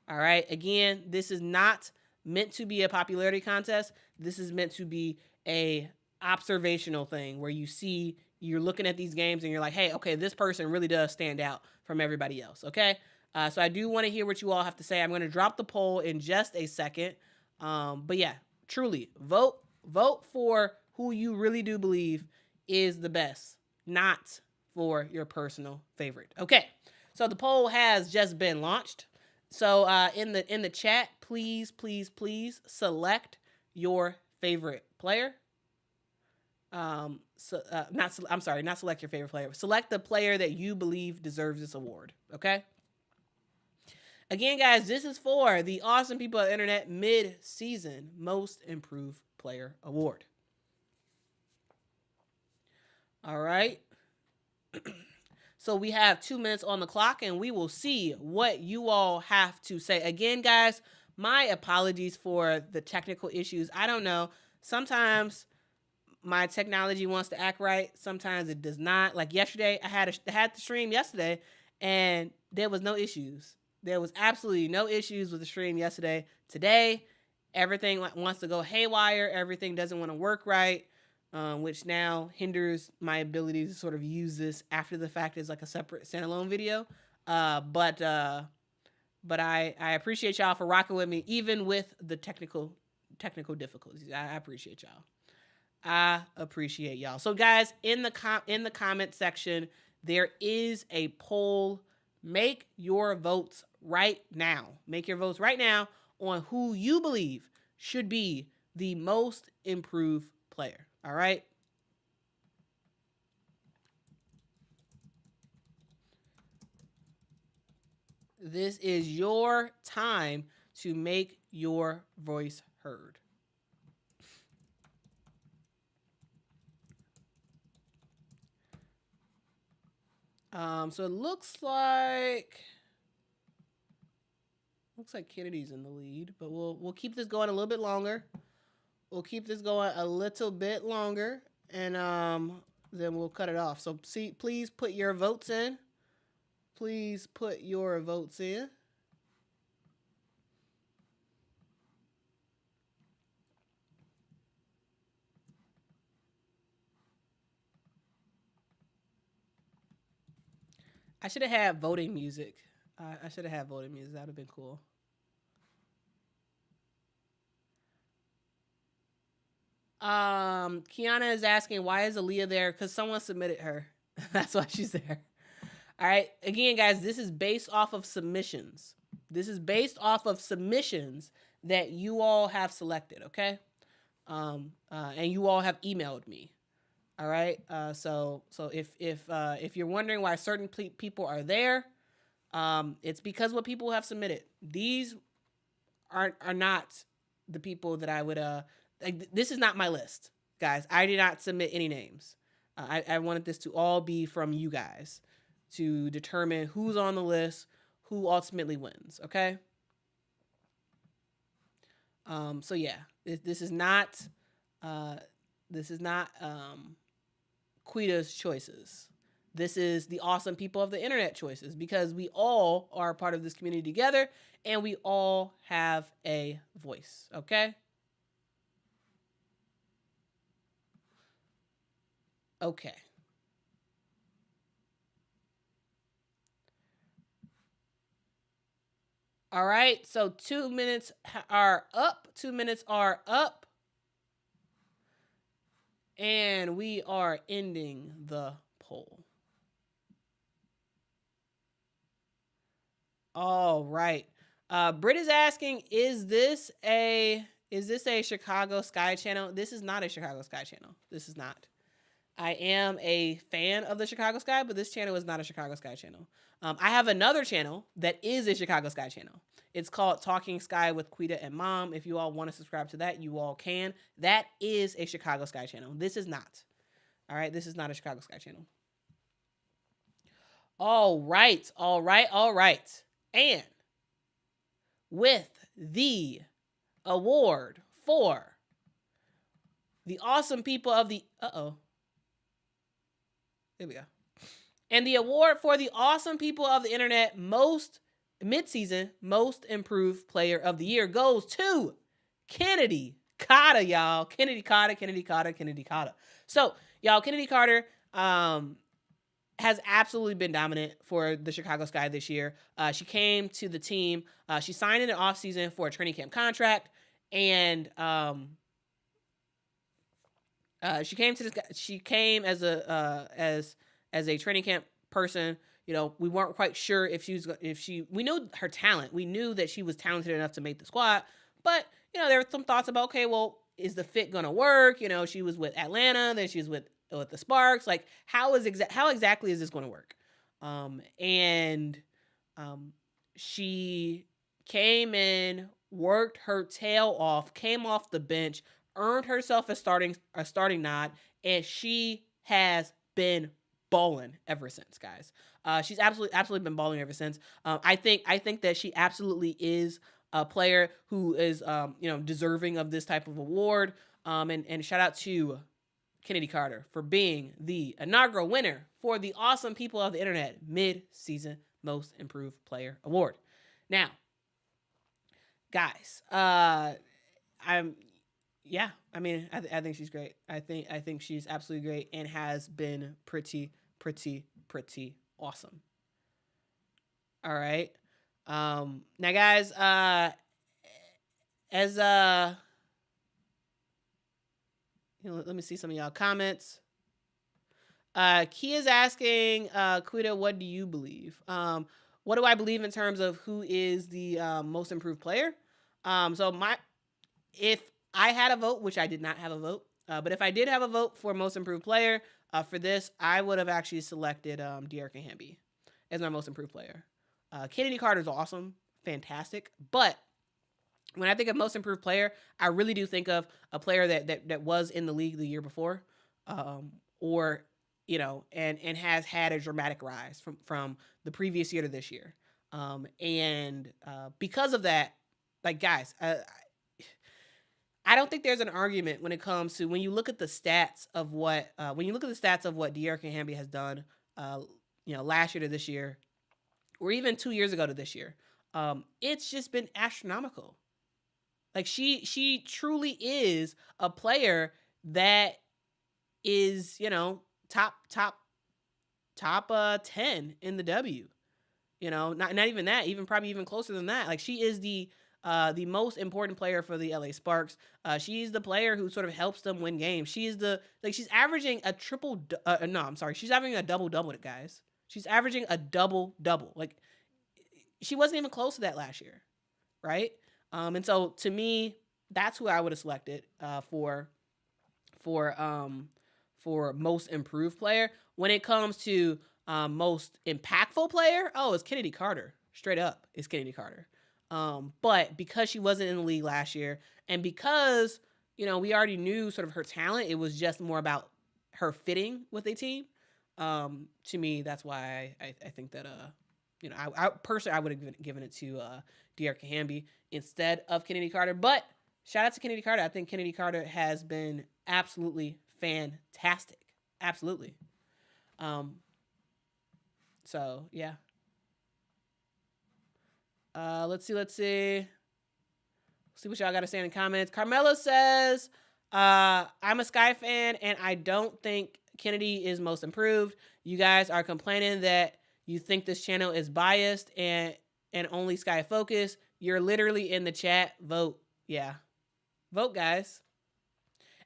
All right? Again, this is not meant to be a popularity contest. This is meant to be a observational thing where you're looking at these games and you're like, hey, okay, this person really does stand out from everybody else, okay? So I do want to hear what you all have to say. I'm going to drop the poll in just a second. But yeah, truly, vote for who you really do believe is the best, not for your personal favorite. Okay, so the poll has just been launched. So in the chat, please select your favorite player. Not select your favorite player. Select the player that you believe deserves this award. Okay. Again, guys, this is for the Awesome People of the Internet Mid-Season Most Improved Player Award. All right. So we have 2 minutes on the clock, and we will see what you all have to say. Again, guys, my apologies for the technical issues. I don't know. Sometimes my technology wants to act right. Sometimes it does not. Like yesterday, I had the stream yesterday, and there was no issues. There was absolutely no issues with the stream yesterday. Today, everything wants to go haywire. Everything doesn't want to work right, which now hinders my ability to sort of use this after the fact as like a separate standalone video. But I appreciate y'all for rocking with me, even with the technical difficulties. I appreciate y'all. I appreciate y'all. So guys, in the comment section, there is a poll. Make your votes right now. Make your votes right now on who you believe should be the most improved player. All right. This is your time to make your voice heard. So it looks like Kennedy's in the lead, but we'll keep this going a little bit longer. We'll keep this going a little bit longer, and then we'll cut it off. So please put your votes in. Please put your votes in. I should have had voting music. I should have had voting music. That would have been cool. Kiana is asking, why is Aaliyah there? Because someone submitted her. That's why she's there. All right. Again, guys, this is based off of submissions. This is based off of submissions that you all have selected. Okay. And you all have emailed me. All right. So if you're wondering why certain people are there, it's because what people have submitted. These are not the people that I would like. This is not my list, guys. I did not submit any names. I wanted this to all be from you guys to determine who's on the list, who ultimately wins. Okay. So yeah, this is not Quita's choices. This is the awesome people of the internet choices, because we all are part of this community together and we all have a voice. Okay. Okay. All right. So 2 minutes are up. 2 minutes are up. And we are ending the poll. All right. Britt is asking, is this a Chicago Sky channel? This is not a Chicago Sky channel. This is not. I am a fan of the Chicago Sky, but this channel is not a Chicago Sky channel. I have another channel that is a Chicago Sky channel. It's called Talking Sky with Quita and Mom. If you all want to subscribe to that, you all can. That is a Chicago Sky channel. This is not. All right, this is not a Chicago Sky channel. All right. And with the award for the awesome people of the... There we go. And the award for the awesome people of the internet mid-season most improved player of the year goes to Kennedy Carter, y'all. Kennedy Carter. So, y'all, Kennedy Carter has absolutely been dominant for the Chicago Sky this year. She came to the team. She signed in an offseason for a training camp contract, and she came as a training camp person. You know, we weren't quite sure we knew her talent. We knew that she was talented enough to make the squad, but you know, there were some thoughts about, okay, well, is the fit gonna work? You know, she was with Atlanta, then she was with the Sparks. Like, how exactly is this going to work? She came in, worked her tail off, came off the bench, earned herself a starting nod, and she has been balling ever since, guys. She's absolutely been balling ever since. I think that she absolutely is a player who is deserving of this type of award. And shout out to Kennedy Carter for being the inaugural winner for the awesome people of the internet mid-season most improved player award. Now, guys, I think she's great. I think she's absolutely great and has been pretty awesome. All right. Now, guys, let me see some of y'all comments. Kia's asking, Quita, what do you believe? What do I believe in terms of who is the most improved player? If I had a vote, which I did not have a vote, but if I did have a vote for most improved player for this, I would have actually selected De'Arca Hamby as my most improved player. Kennedy Carter's awesome, fantastic, but when I think of most improved player, I really do think of a player that was in the league the year before, or and has had a dramatic rise from the previous year to this year, and because of that, like guys, I don't think there's an argument when it comes to when you look at the stats of what De'Arca Hamby has done, last year to this year, or even 2 years ago to this year. It's just been astronomical. Like she truly is a player that is, top 10 in the W. Not even that, even probably even closer than that. Like she is the most important player for the LA Sparks. She's the player who sort of helps them win games. She's averaging a she's averaging a double-double, guys. She's averaging a double-double. Like she wasn't even close to that last year, right? And so to me, that's who I would have selected for most improved player. When it comes to most impactful player, it's Kennedy Carter. Straight up, it's Kennedy Carter. But because she wasn't in the league last year, and because we already knew sort of her talent, it was just more about her fitting with a team. To me, that's why I think that I personally I would have given it to De'Arca Hamby instead of Kennedy Carter. But shout out to Kennedy Carter. I think Kennedy Carter has been absolutely fantastic. Absolutely. So yeah. Let's see what y'all got to say in the comments. Carmela says, I'm a Sky fan and I don't think Kennedy is most improved. You guys are complaining that you think this channel is biased and only Sky focused. You're literally in the chat. Vote. Yeah. Vote, guys.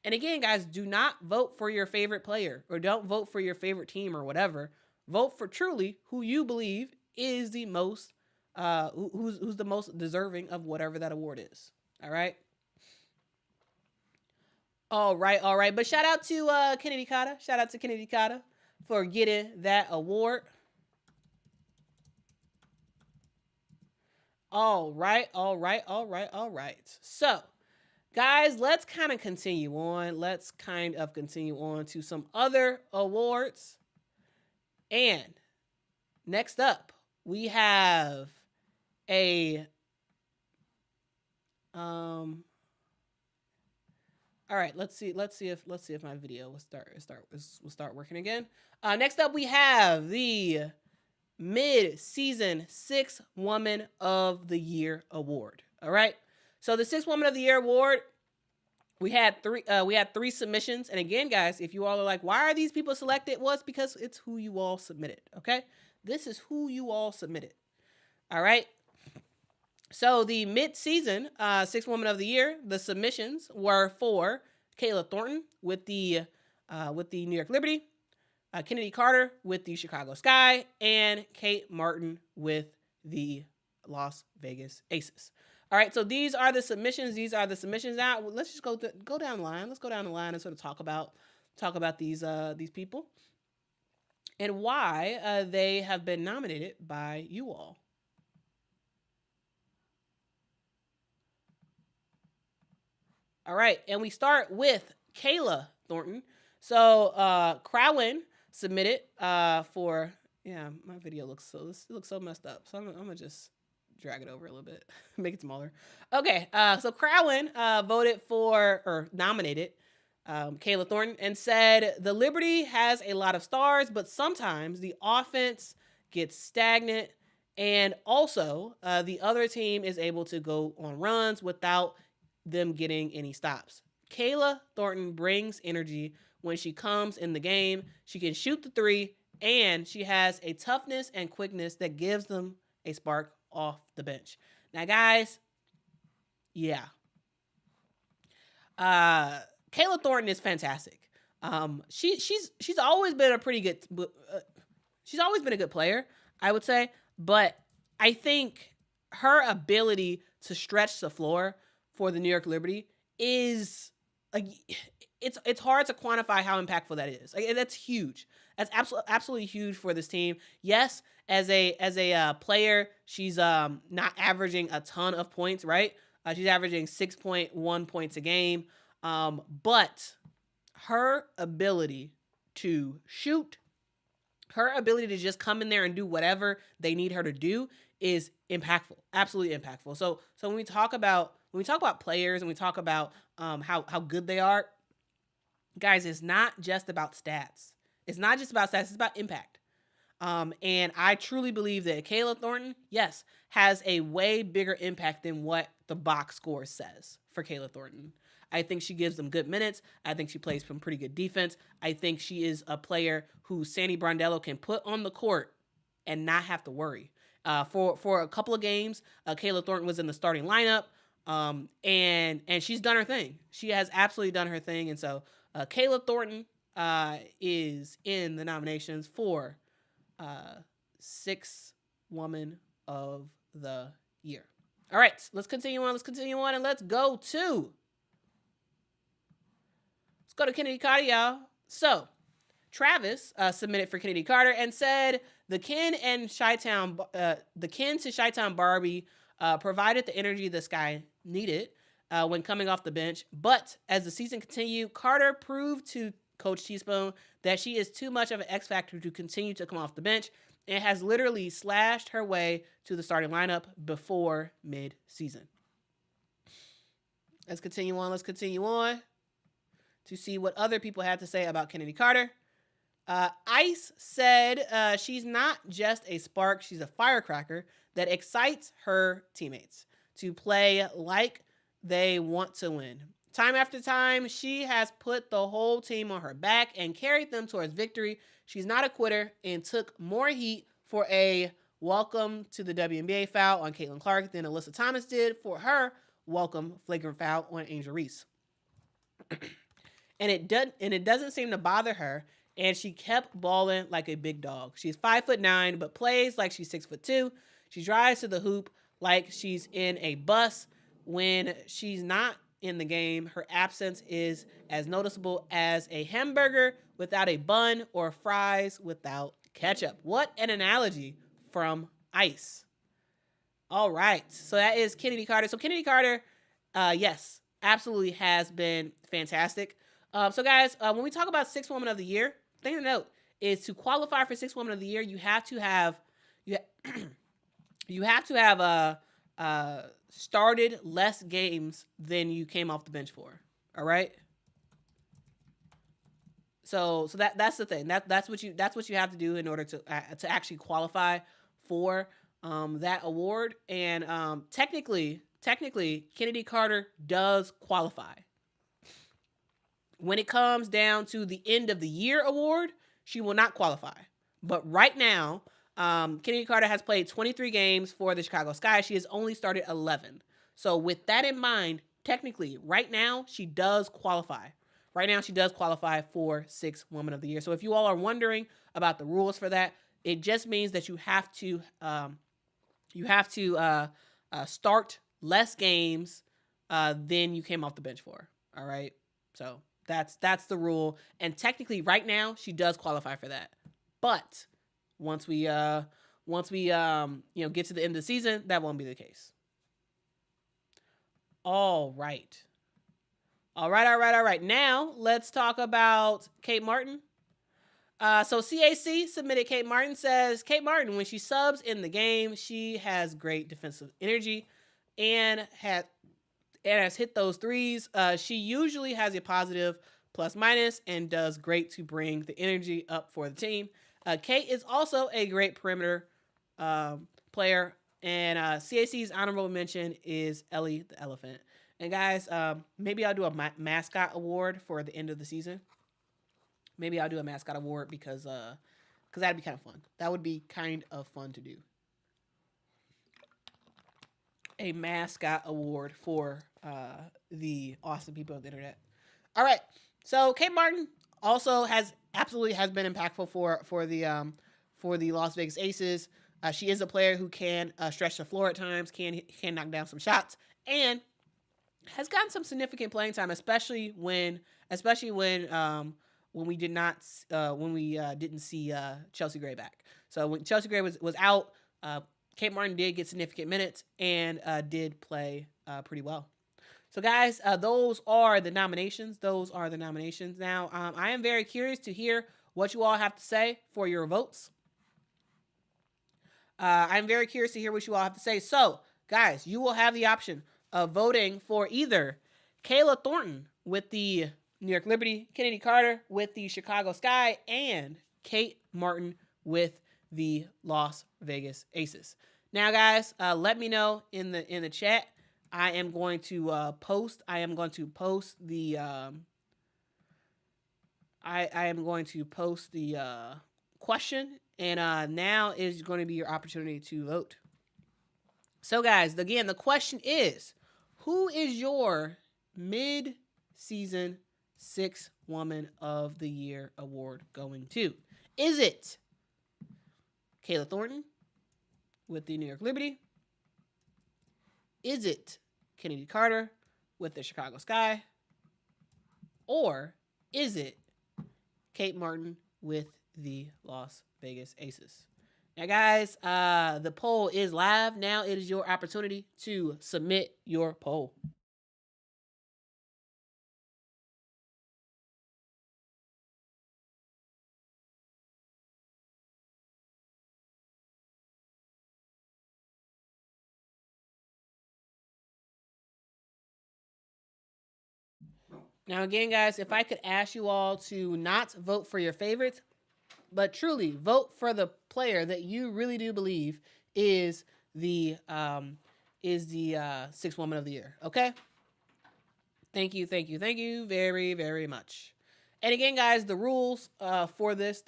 And again, guys, do not vote for your favorite player or don't vote for your favorite team or whatever. Vote for truly who you believe is the most who's the most deserving of whatever that award is. All right. All right. But shout out to Kennedy Carter. Shout out to Kennedy Carter for getting that award. All right. So, guys, let's kind of continue on. Let's kind of continue on to some other awards. And next up, we have a all right, let's see if my video will start working again. Next up, we have the mid-season 6th Woman of the Year award. All right, so the 6th Woman of the Year award, we had three submissions. And again, guys, if you all are like, why are these people selected? Well, it's because it's who you all submitted. Okay, this is who you all submitted. All right. So the mid-season 6th Woman of the Year, the submissions were for Kayla Thornton with the New York Liberty, Kennedy Carter with the Chicago Sky, and Kate Martin with the Las Vegas Aces. All right, so these are the submissions. Now, let's just go down the line. Let's go down the line and sort of talk about these people and why they have been nominated by you all. All right, and we start with Kayla Thornton. So Crowin submitted for my video looks so messed up. So I'm gonna just drag it over a little bit, make it smaller. Okay, so Crowin nominated Kayla Thornton and said the Liberty has a lot of stars, but sometimes the offense gets stagnant, and also the other team is able to go on runs without them getting any stops. Kayla Thornton brings energy when she comes in the game. She can shoot the three, and she has a toughness and quickness that gives them a spark off the bench. Now, guys, yeah. Kayla Thornton is fantastic. She's always been a pretty good she's always been a good player, I would say, but I think her ability to stretch the floor for the New York Liberty is it's hard to quantify how impactful that is. Like, that's huge. That's absolutely huge for this team. Yes, as a player, she's not averaging a ton of points, right? She's averaging 6.1 points a game. But her ability to shoot, her ability to just come in there and do whatever they need her to do is impactful, absolutely impactful. So when we talk about players and we talk about how good they are, guys, it's not just about stats. It's not just about stats. It's about impact. And I truly believe that Kayla Thornton, yes, has a way bigger impact than what the box score says for Kayla Thornton. I think she gives them good minutes. I think she plays some pretty good defense. I think she is a player who Sandy Brondello can put on the court and not have to worry. For a couple of games, Kayla Thornton was in the starting lineup, and she's done her thing. She has absolutely done her thing, and so Kayla Thornton is in the nominations for Sixth Woman of the Year. All right, let's continue on, and let's go to Kennedy Carter, y'all. So, Travis submitted for Kennedy Carter and said the Ken to Chi-Town Barbie provided the energy this guy needed when coming off the bench. But as the season continued, Carter proved to Coach Teaspoon that she is too much of an X factor to continue to come off the bench and has literally slashed her way to the starting lineup before mid-season. Let's continue on to see what other people had to say about Kennedy Carter. Ice said she's not just a spark, she's a firecracker that excites her teammates to play like they want to win. Time after time, she has put the whole team on her back and carried them towards victory. She's not a quitter and took more heat for a welcome to the WNBA foul on Caitlin Clark than Alyssa Thomas did for her welcome flagrant foul on Angel Reese. And it doesn't seem to bother her, and she kept balling like a big dog. She's 5'9", but plays like she's 6'2". She drives to the hoop like she's in a bus. When she's not in the game, her absence is as noticeable as a hamburger without a bun or fries without ketchup. What an analogy from Ice. All right, so that is Kennedy Carter. So Kennedy Carter, yes, absolutely has been fantastic. So guys, when we talk about Sixth Woman of the Year, thing to note is to qualify for Sixth Woman of the Year, you have to have started less games than you came off the bench for. All right. So that's the thing. That's what you have to do in order to actually qualify for that award. And technically, Kennedy Carter does qualify. When it comes down to the end of the year award, she will not qualify. But right now, Kennedy Carter has played 23 games for the Chicago Sky. She has only started 11. So with that in mind, technically, right now, she does qualify. Right now, she does qualify for Sixth Woman of the Year. So if you all are wondering about the rules for that, it just means that you have to start less games than you came off the bench for. All right. So that's the rule. And technically, right now, she does qualify for that. But once we get to the end of the season, that won't be the case. All right. Now let's talk about Kate Martin. So CAC submitted Kate Martin, says Kate Martin, when she subs in the game, she has great defensive energy and has hit those threes. She usually has a positive plus minus and does great to bring the energy up for the team. Kate is also a great perimeter player, and CAC's honorable mention is Ellie the Elephant. And guys, maybe I'll do a mascot award for the end of the season. Maybe I'll do a mascot award because that'd be kind of fun. That would be kind of fun to do. A mascot award for the awesome people on the internet. All right, so Kate Martin also has been impactful for the Las Vegas Aces. She is a player who can stretch the floor at times, can knock down some shots, and has gotten some significant playing time, especially when especially when we didn't see Chelsea Gray back. So when Chelsea Gray was out, Kate Martin did get significant minutes and did play pretty well. So, guys, those are the nominations. Now, I am very curious to hear what you all have to say for your votes. I'm very curious to hear what you all have to say. So, guys, you will have the option of voting for either Kayla Thornton with the New York Liberty, Kennedy Carter with the Chicago Sky, and Kate Martin with the Las Vegas Aces. Now, guys, let me know in the chat. I am going to post. I am going to post the. I am going to post the question, and now is going to be your opportunity to vote. So, guys, again, the question is, who is your mid-season Sixth Woman of the Year award going to? Is it Kayla Thornton with the New York Liberty? Is it Kennedy Carter with the Chicago Sky? Or is it Kate Martin with the Las Vegas Aces? Now, guys, the poll is live. Now it is your opportunity to submit your poll. Now, again, guys, if I could ask you all to not vote for your favorites, but truly vote for the player that you really do believe is the Sixth Woman of the Year. Okay. Thank you very, very much. And again, guys, the rules for this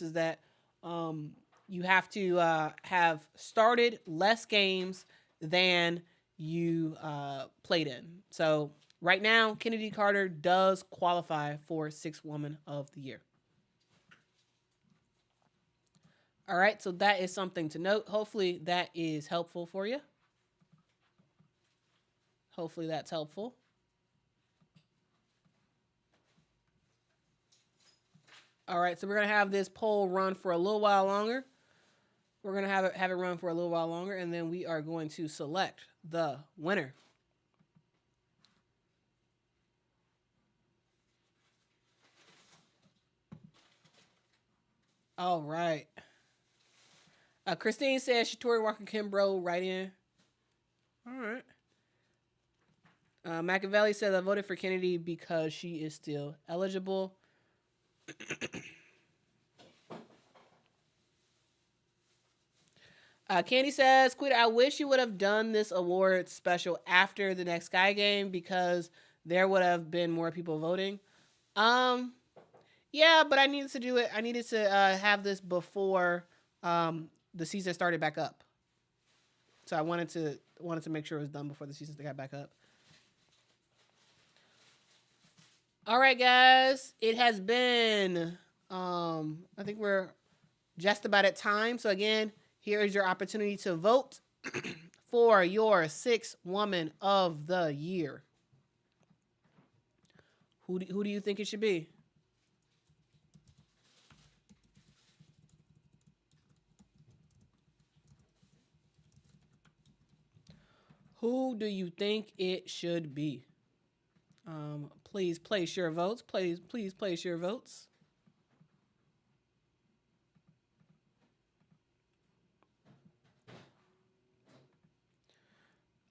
is that you have to have started less games than you played in. So right now, Kennedy Carter does qualify for Sixth Woman of the Year. All right, so that is something to note. Hopefully that is helpful for you. Hopefully that's helpful. All right, so we're going to have this poll run for a little while longer. We're going to have it run for a little while longer, and then we are going to select the winner. All right. Christine says Shatori Walker Kimbrough right in. All right. Machiavelli says I voted for Kennedy because she is still eligible. Candy says, Quita, I wish you would have done this award special after the next Sky game because there would have been more people voting. Yeah, but I needed to do it. I needed to have this before the season started back up. So I wanted to make sure it was done before the season got back up. All right, guys. It has been, I think we're just about at time. So again, here is your opportunity to vote for your Sixth Woman of the Year. Who do you think it should be? Who do you think it should be? Please place your votes. Please place your votes.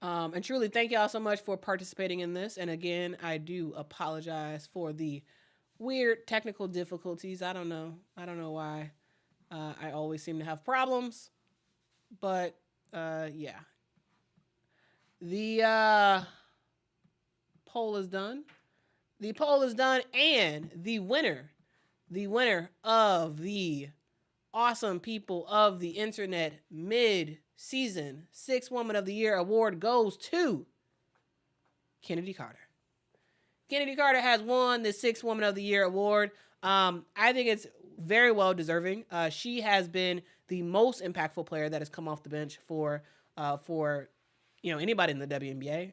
And truly, thank y'all so much for participating in this. And again, I do apologize for the weird technical difficulties. I don't know why I always seem to have problems. But yeah. The poll is done. The poll is done, and the winner of the Awesome People of the Internet mid-season Sixth Woman of the Year award goes to Kennedy Carter. Kennedy Carter has won the Sixth Woman of the Year award. I think it's very well deserving. She has been the most impactful player that has come off the bench for anybody in the WNBA.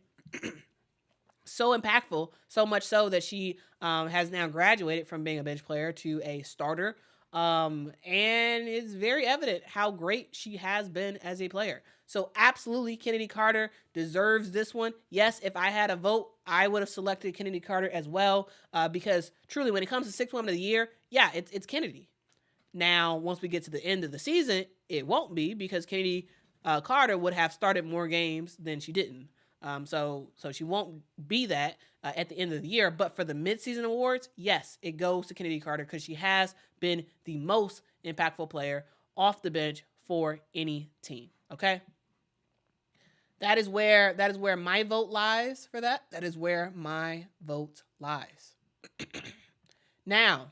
so impactful, so much so that she has now graduated from being a bench player to a starter. And it's very evident how great she has been as a player. So absolutely, Kennedy Carter deserves this one. Yes, if I had a vote, I would have selected Kennedy Carter as well, because truly, when it comes to Sixth Woman of the Year, yeah, it's Kennedy. Now, once we get to the end of the season, it won't be, because Kennedy Carter would have started more games than she didn't. So she won't be that at the end of the year. But for the midseason awards, yes, it goes to Kennedy Carter, because she has been the most impactful player off the bench for any team. Okay, that is where my vote lies for that. That is where my vote lies. Now,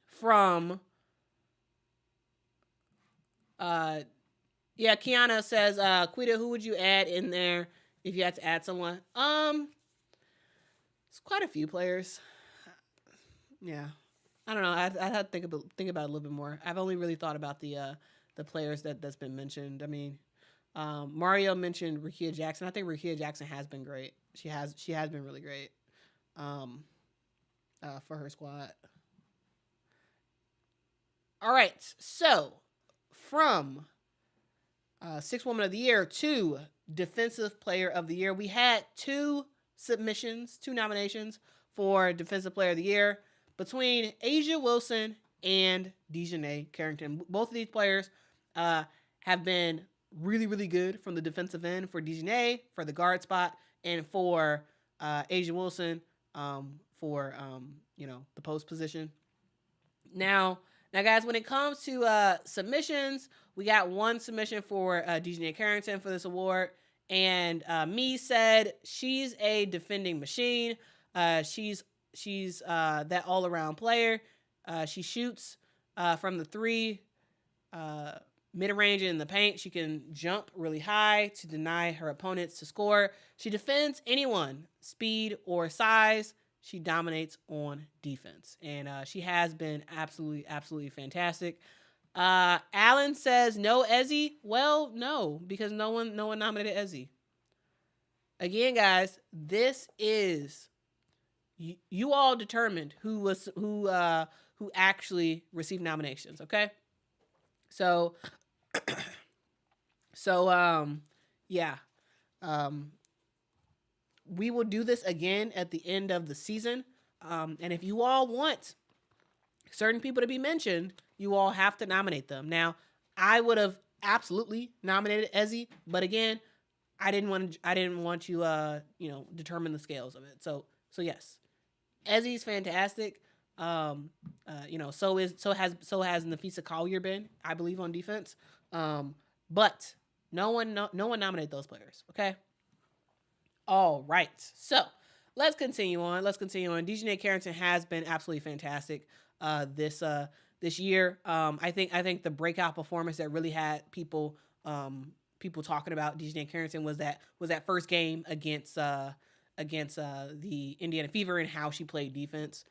from yeah, Kiana says, Quita, who would you add in there if you had to add someone? It's quite a few players. Yeah, I don't know. I'd have to think about it a little bit more. I've only really thought about the players that's been mentioned. I mean, Mario mentioned Rickea Jackson. I think Rickea Jackson has been great. She has been really great for her squad. All right, so from Sixth Woman of the Year to Defensive Player of the Year, we had two nominations for Defensive Player of the Year between Asia Wilson and Dejanay Carrington. Both of these players have been really, really good from the defensive end for Dejanay for the guard spot, and for Asia Wilson for the post position. Now, guys, when it comes to submissions, we got one submission for Dejanay Carrington for this award, and me said she's a defending machine. She's that all around player. She shoots from the three, mid range in the paint. She can jump really high to deny her opponents to score. She defends anyone, speed or size. She dominates on defense, and she has been absolutely fantastic. Alan says no Ezzy. Well, no, because no one nominated Ezzy. Again, guys, this is you all determined who actually received nominations. Okay, so yeah. We will do this again at the end of the season. And if you all want certain people to be mentioned, you all have to nominate them. Now, I would have absolutely nominated Ezzy, but again, I didn't want to determine the scales of it. So yes, Ezzy's fantastic. So has Nafisa Collier been, I believe, on defense. But no one nominated those players. Okay. All right, so let's continue on. Dejanay Carrington has been absolutely fantastic this year. I think the breakout performance that really had people talking about Dejanay Carrington was that first game against the Indiana Fever, and how she played defense.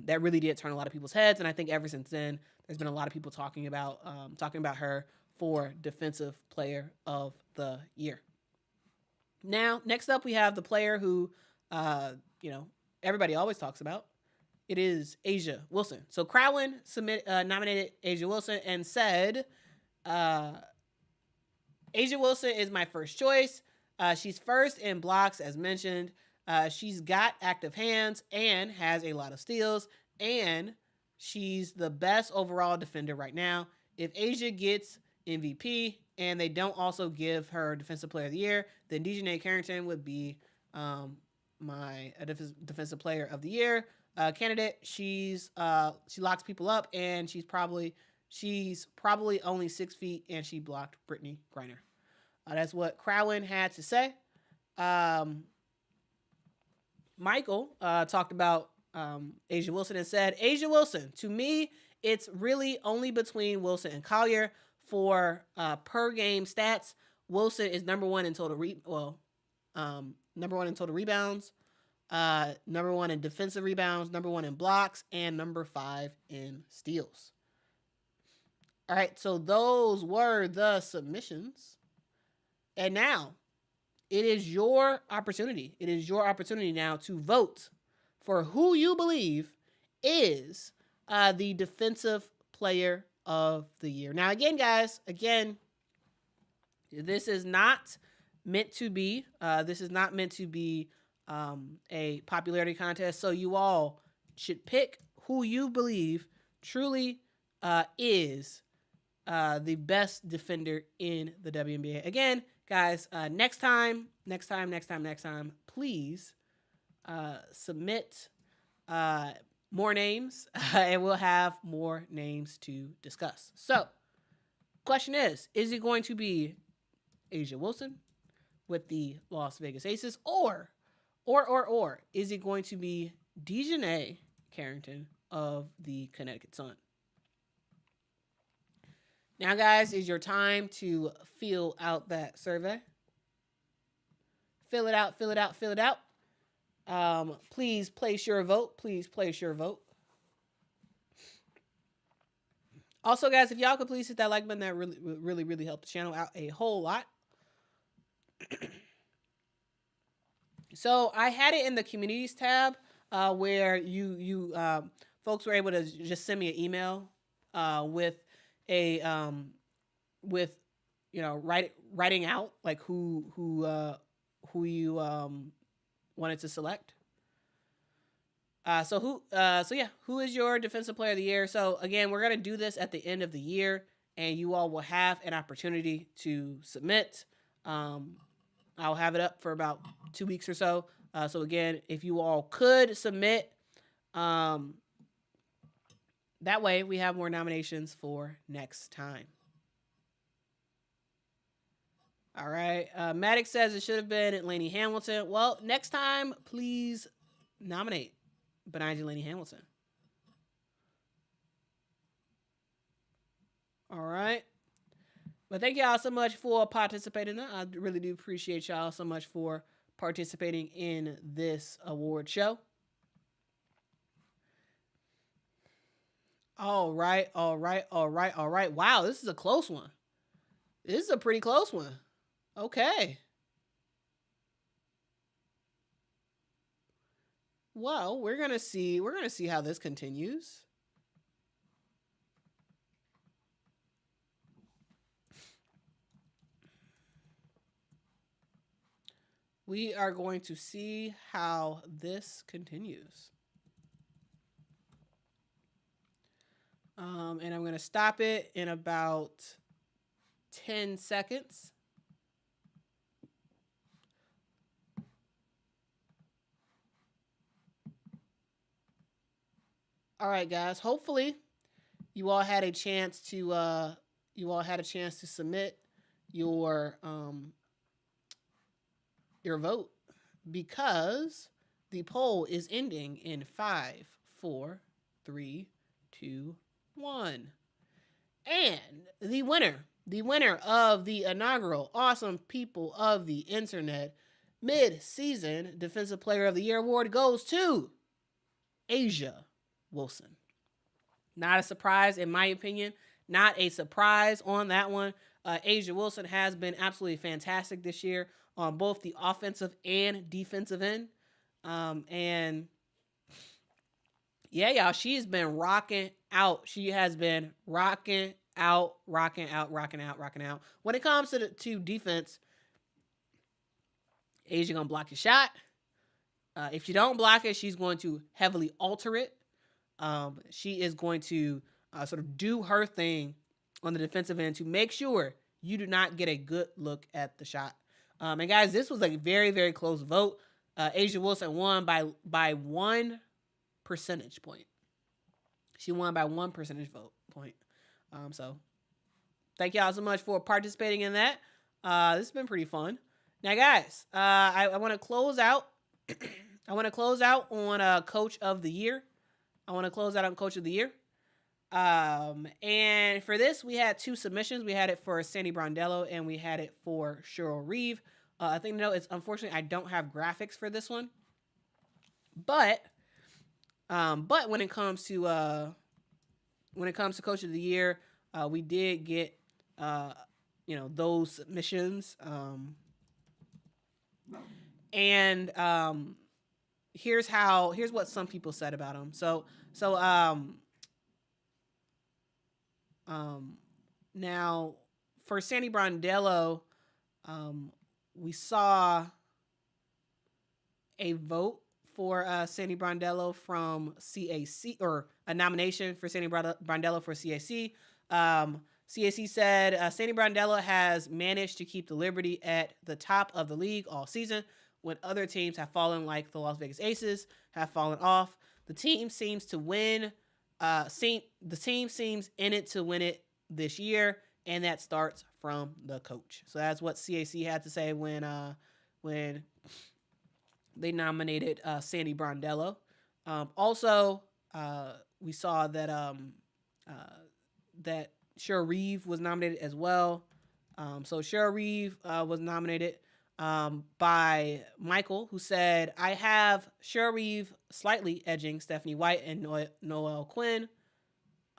That really did turn a lot of people's heads, and I think ever since then, there's been a lot of people talking about her for Defensive Player of the Year. Now, next up, we have the player who, everybody always talks about. It is Asia Wilson. So Crowin nominated Asia Wilson and said, Asia Wilson is my first choice. She's first in blocks, as mentioned. She's got active hands and has a lot of steals, and she's the best overall defender right now. If Asia gets MVP and they don't also give her Defensive Player of the Year, then Dejanay Carrington would be my Defensive Player of the Year candidate. She locks people up, and she's probably only 6 feet, and she blocked Brittany Griner. That's what Crowin had to say. Michael talked about Asia Wilson and said, Asia Wilson, to me, it's really only between Wilson and Collier. For per game stats, Wilson is number one in total number one in total rebounds, number one in defensive rebounds, number one in blocks, and number 5 in steals. All right, so those were the submissions. And now it is your opportunity. It is your opportunity now to vote for who you believe is the defensive player of the year. Now, again, guys, this is not meant to be. A popularity contest. So you all should pick who you believe truly is the best defender in the WNBA. Again, guys, next time, please submit more names, and we'll have more names to discuss. So, question is it going to be A'ja Wilson with the Las Vegas Aces, or is it going to be Dejanay Carrington of the Connecticut Sun? Now, guys, is your time to fill out that survey. Fill it out. Please place your vote. Also, guys, if y'all could please hit that like button, that really help the channel out a whole lot. So I had it in the communities tab where you folks were able to just send me an email with writing out like who you wanted to select. Who is your defensive player of the year? So again, we're gonna do this at the end of the year, and you all will have an opportunity to submit. I'll have it up for about 2 weeks or so. So again, if you all could submit, that way we have more nominations for next time. All right. Maddox says it should have been Lainey Hamilton. Well, next time, please nominate Betnijah Laney Hamilton. All right. But thank y'all so much for participating. I really do appreciate y'all so much for participating in this award show. All right. Wow, this is a close one. This is a pretty close one. Okay. Well, we're gonna see how this continues. We are going to see how this continues. And I'm going to stop it in about 10 seconds. All right, guys. Hopefully, you all had a chance to submit your vote, because the poll is ending in 5, 4, 3, 2, 1. And the winner of the inaugural Awesome People of the Internet Mid-Season Defensive Player of the Year award goes to A'ja Wilson. Not a surprise, in my opinion. Not a surprise on that one. A'ja Wilson has been absolutely fantastic this year on both the offensive and defensive end. And yeah, y'all, she's been rocking out. She has been rocking out. When it comes to defense, A'ja gonna block your shot. If you don't block it, she's going to heavily alter it. She is going to sort of do her thing on the defensive end to make sure you do not get a good look at the shot. And guys, this was a very, very close vote. A'ja Wilson won by 1 percentage point. She won by 1 percentage point. So thank y'all so much for participating in that. This has been pretty fun. Now, guys, I want to close out. I want to close out on Coach of the Year. And for this, we had 2 submissions. We had it for Sandy Brondello, and we had it for Cheryl Reeve. I think it's unfortunately I don't have graphics for this one, but when it comes to Coach of the Year, we did get those submissions. And here's what some people said about him. So now for Sandy Brondello, we saw a vote for Sandy Brondello from CAC, or a nomination for Sandy Brondello for CAC. CAC said Sandy Brondello has managed to keep the Liberty at the top of the league all season when other teams have fallen, like the Las Vegas Aces have fallen off. The team seems to win. The team seems in it to win it this year, and that starts from the coach. So that's what CAC had to say when they nominated Sandy Brondello. Also, we saw that that Cheryl Reeve was nominated as well. So Cheryl Reeve was nominated by Michael, who said, I have Cheryl Reeve slightly edging Stephanie White and Noelle Quinn.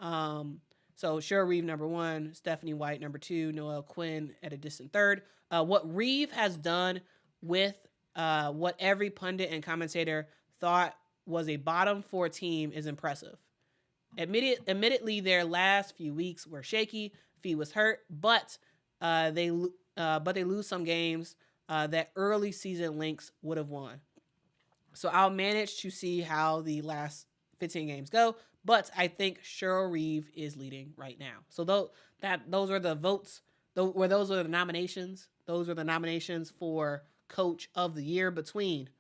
So Cheryl Reeve number 1, Stephanie White number 2, Noelle Quinn at a distant third. What Reeve has done with what every pundit and commentator thought was a bottom 4 team is impressive. Admittedly, their last few weeks were shaky. Fee was hurt, but they lose some games that early season Lynx would have won. So I'll manage to see how the last 15 games go, but I think Cheryl Reeve is leading right now. So those are the votes. Those are the nominations. Those are the nominations for Coach of the Year between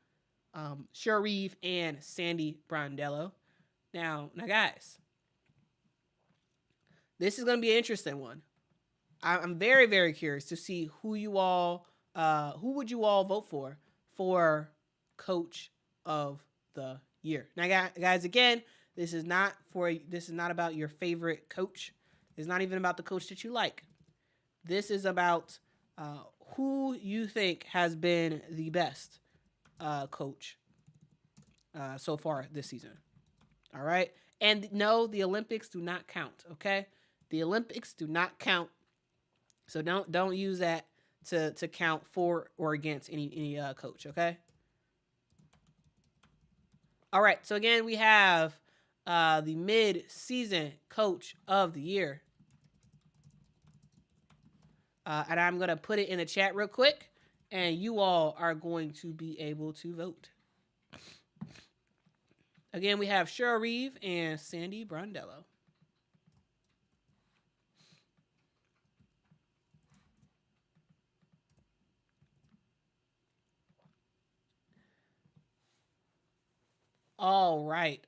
Cheryl Reeve and Sandy Brondello. Now, guys, this is going to be an interesting one. I'm very, very curious to see who would you all vote for Coach of the Year. Now, guys, again, this is not about your favorite coach. It's not even about the coach that you like. This is about who you think has been the best coach so far this season. All right? And no, the Olympics do not count, okay? The Olympics do not count. So don't use that to count for or against any coach, okay? All right, so again, we have the mid-season Coach of the Year. And I'm going to put it in the chat real quick, and you all are going to be able to vote. Again, we have Cheryl Reeve and Sandy Brondello. All right.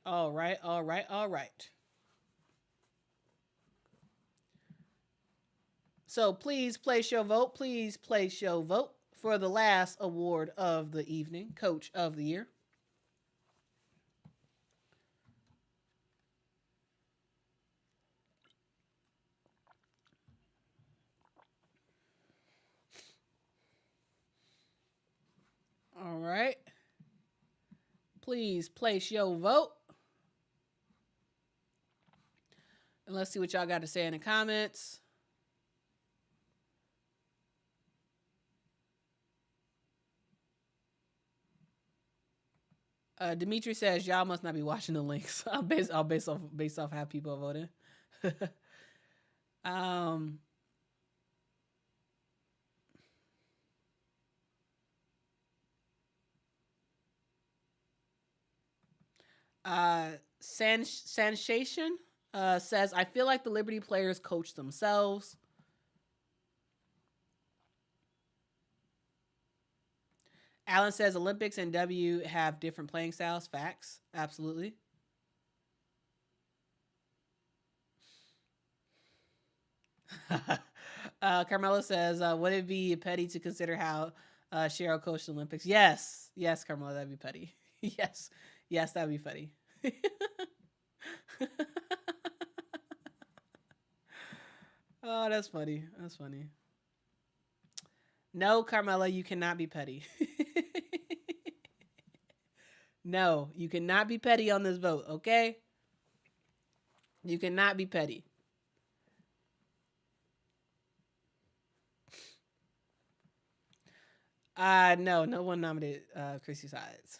So please place your vote. Please place your vote for the last award of the evening, Coach of the Year. All right. Please place your vote. And let's see what y'all got to say in the comments. Dimitri says y'all must not be watching the links. based off how people are voting. Sensation says, I feel like the Liberty players coach themselves. Alan says Olympics and W have different playing styles. Facts. Absolutely. Carmelo says, would it be petty to consider how Cheryl coached the Olympics? Yes, Carmelo, that'd be petty. yes, that'd be petty. Oh, that's funny. No, Carmela, you cannot be petty. No, you cannot be petty on this vote, okay? You cannot be petty. No, no one nominated Chrissy Sides.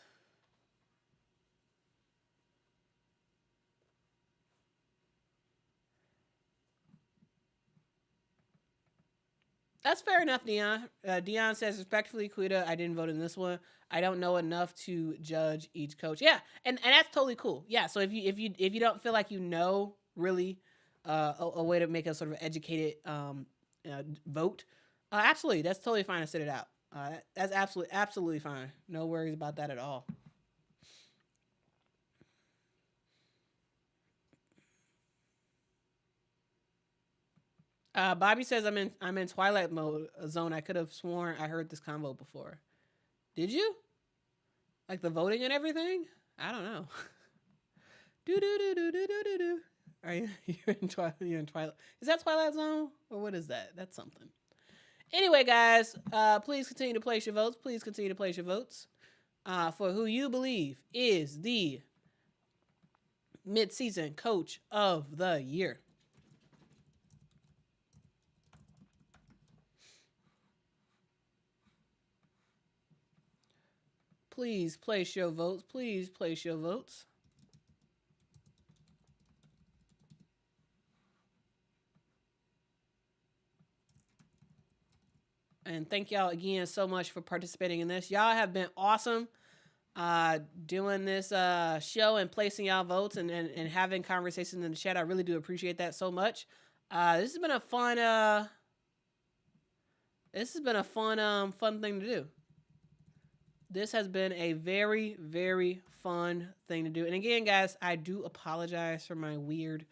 That's fair enough, Dion. Dion says respectfully, Quita, I didn't vote in this one. I don't know enough to judge each coach. Yeah, and that's totally cool. Yeah, so if you don't feel like you know really a way to make a sort of educated vote, absolutely, that's totally fine to sit it out. That's absolutely fine. No worries about that at all. Bobby says I'm in Twilight mode zone. I could have sworn I heard this convo before. Did you? Like the voting and everything? I don't know. Do do do do do do do do. Are you you're in Twilight? You're in Twilight. Is that Twilight Zone or what is that? That's something. Anyway, guys, please continue to place your votes. Please continue to place your votes for who you believe is the mid-season coach of the year. Please place your votes. Please place your votes. And thank y'all again so much for participating in this. Y'all have been awesome doing this show and placing y'all votes and having conversations in the chat. I really do appreciate that so much. This has been a fun thing to do. This has been a very, very fun thing to do. And again, guys, I do apologize for my weird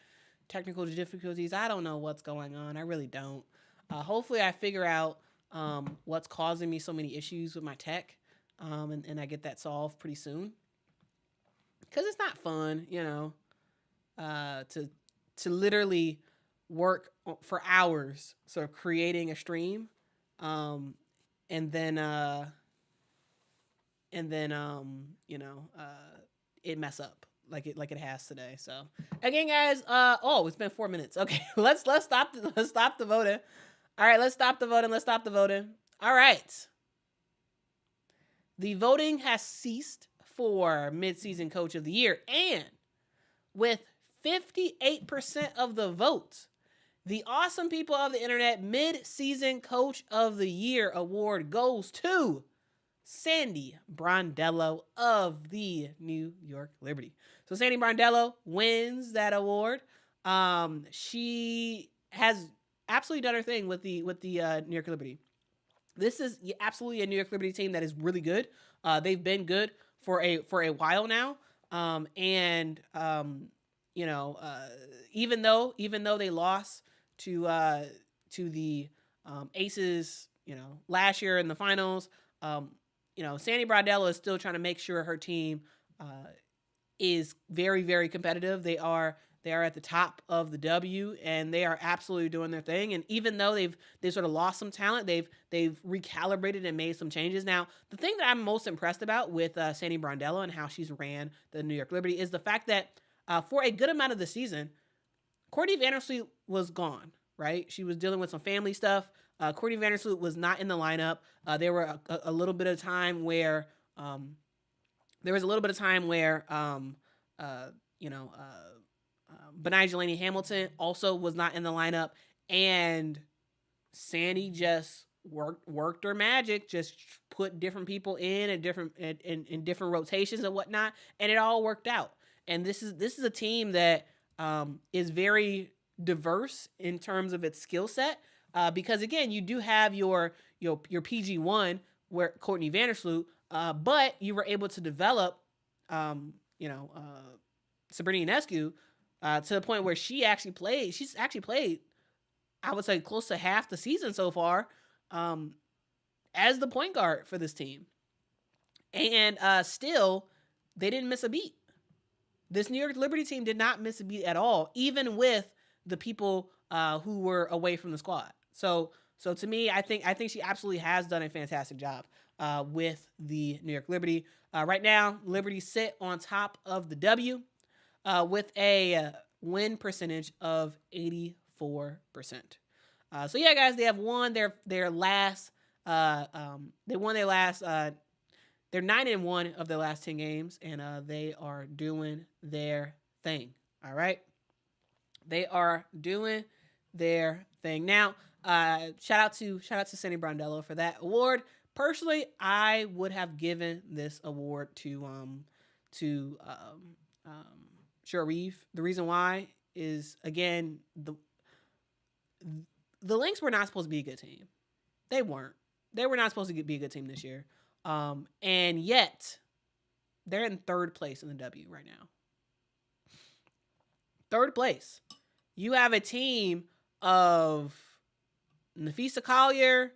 technical difficulties. I don't know what's going on. I really don't. Hopefully I figure out what's causing me so many issues with my tech, and I get that solved pretty soon. Because it's not fun, to literally work for hours, sort of creating a stream, and then it mess up like it has today. So again, guys, it's been 4 minutes. Okay, let's stop the voting. All right, let's stop the voting. All right. The voting has ceased for mid-season coach of the year, and with 58% of the votes, the awesome people of the internet mid-season coach of the year award goes to Sandy Brondello of the New York Liberty. So Sandy Brondello wins that award. She has absolutely done her thing with the New York Liberty. This is absolutely a New York Liberty team that is really good. They've been good for a while now, and even though they lost to the Aces, last year in the finals, Sandy Brondello is still trying to make sure her team is very, very competitive. They are at the top of the W, and they are absolutely doing their thing. And even though they've sort of lost some talent, they've recalibrated and made some changes. Now, the thing that I'm most impressed about with Sandy Brondello and how she's ran the New York Liberty is the fact that for a good amount of the season, Courtney Vandersloot was gone, right? She was dealing with some family stuff. Courtney Vandersloot was not in the lineup. There were a little bit of time where Benai Jelani Hamilton also was not in the lineup, and Sandy just worked her magic, just put different people in different rotations and whatnot, and it all worked out. And this is a team that is very diverse in terms of its skill set, because again, you do have your PG1 where Courtney Vandersloot, but you were able to develop Sabrina Ionescu to the point where she's actually played, I would say, close to half the season so far, as the point guard for this team. And still, they didn't miss a beat. This New York Liberty team did not miss a beat at all, even with the people who were away from the squad. So to me, I think she absolutely has done a fantastic job with the New York Liberty. Right now, Liberty sit on top of the W with a win percentage of 84%. So yeah, guys, they have won their last They won their last. They're 9-1 of their last 10 games, and they are doing their thing. All right, they are doing their thing now. Shout out to Sandy Brondello for that award. Personally, I would have given this award to Sharif. The reason why is, again, the Lynx were not supposed to be a good team. They weren't. They were not supposed to be a good team this year. And yet they're in third place in the W right now. Third place. You have a team of Nafisa Collier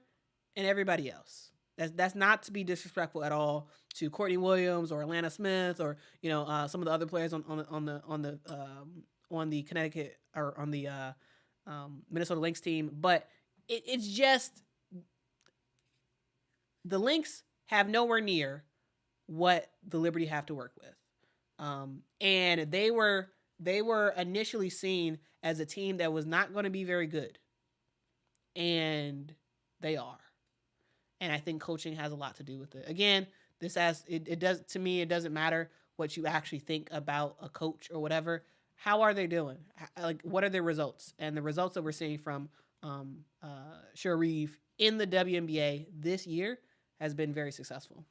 and everybody else. That's not to be disrespectful at all to Courtney Williams or Atlanta Smith or some of the other players on the Connecticut or on the Minnesota Lynx team, but it's just the Lynx have nowhere near what the Liberty have to work with, and they were initially seen as a team that was not going to be very good, and they are. And I think coaching has a lot to do with it. Again, it doesn't matter what you actually think about a coach or whatever. How are they doing? Like, what are their results? And the results that we're seeing from Sharif in the WNBA this year has been very successful.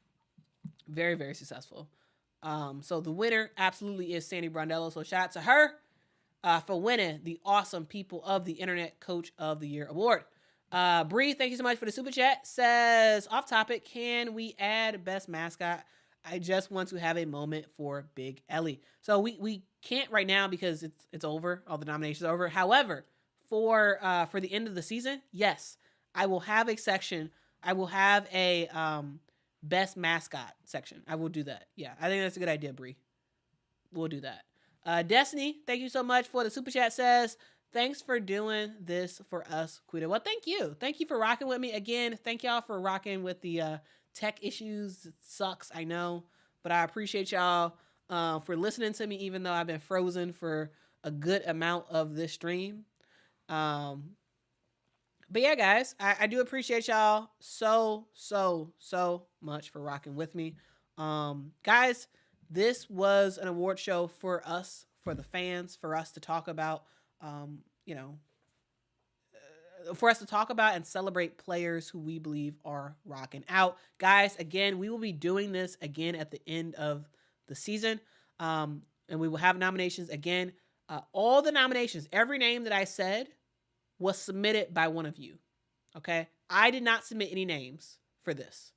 Very, very successful. So the winner absolutely is Sandy Brondello. So shout out to her for winning the Awesome People of the Internet Coach of the Year award. Bree, thank you so much for the super chat. Says, off topic, can we add best mascot? I just want to have a moment for Big Ellie. So we can't right now because it's over. All the nominations are over. However, for the end of the season, yes, I will have a section. I will have a best mascot section. I will do that. Yeah, I think that's a good idea, Bree. We'll do that. Destiny, thank you so much for the super chat. Says, thanks for doing this for us, Quita. Well, thank you. Thank you for rocking with me. Again, thank y'all for rocking with the tech issues. It sucks, I know. But I appreciate y'all for listening to me, even though I've been frozen for a good amount of this stream. But yeah, guys, I do appreciate y'all so much for rocking with me. Guys, this was an award show for us, for the fans, for us to talk about, for us to talk about and celebrate players who we believe are rocking out. Guys, again, we will be doing this again at the end of the season. And we will have nominations again. All the nominations, every name that I said was submitted by one of you. Okay? I did not submit any names for this.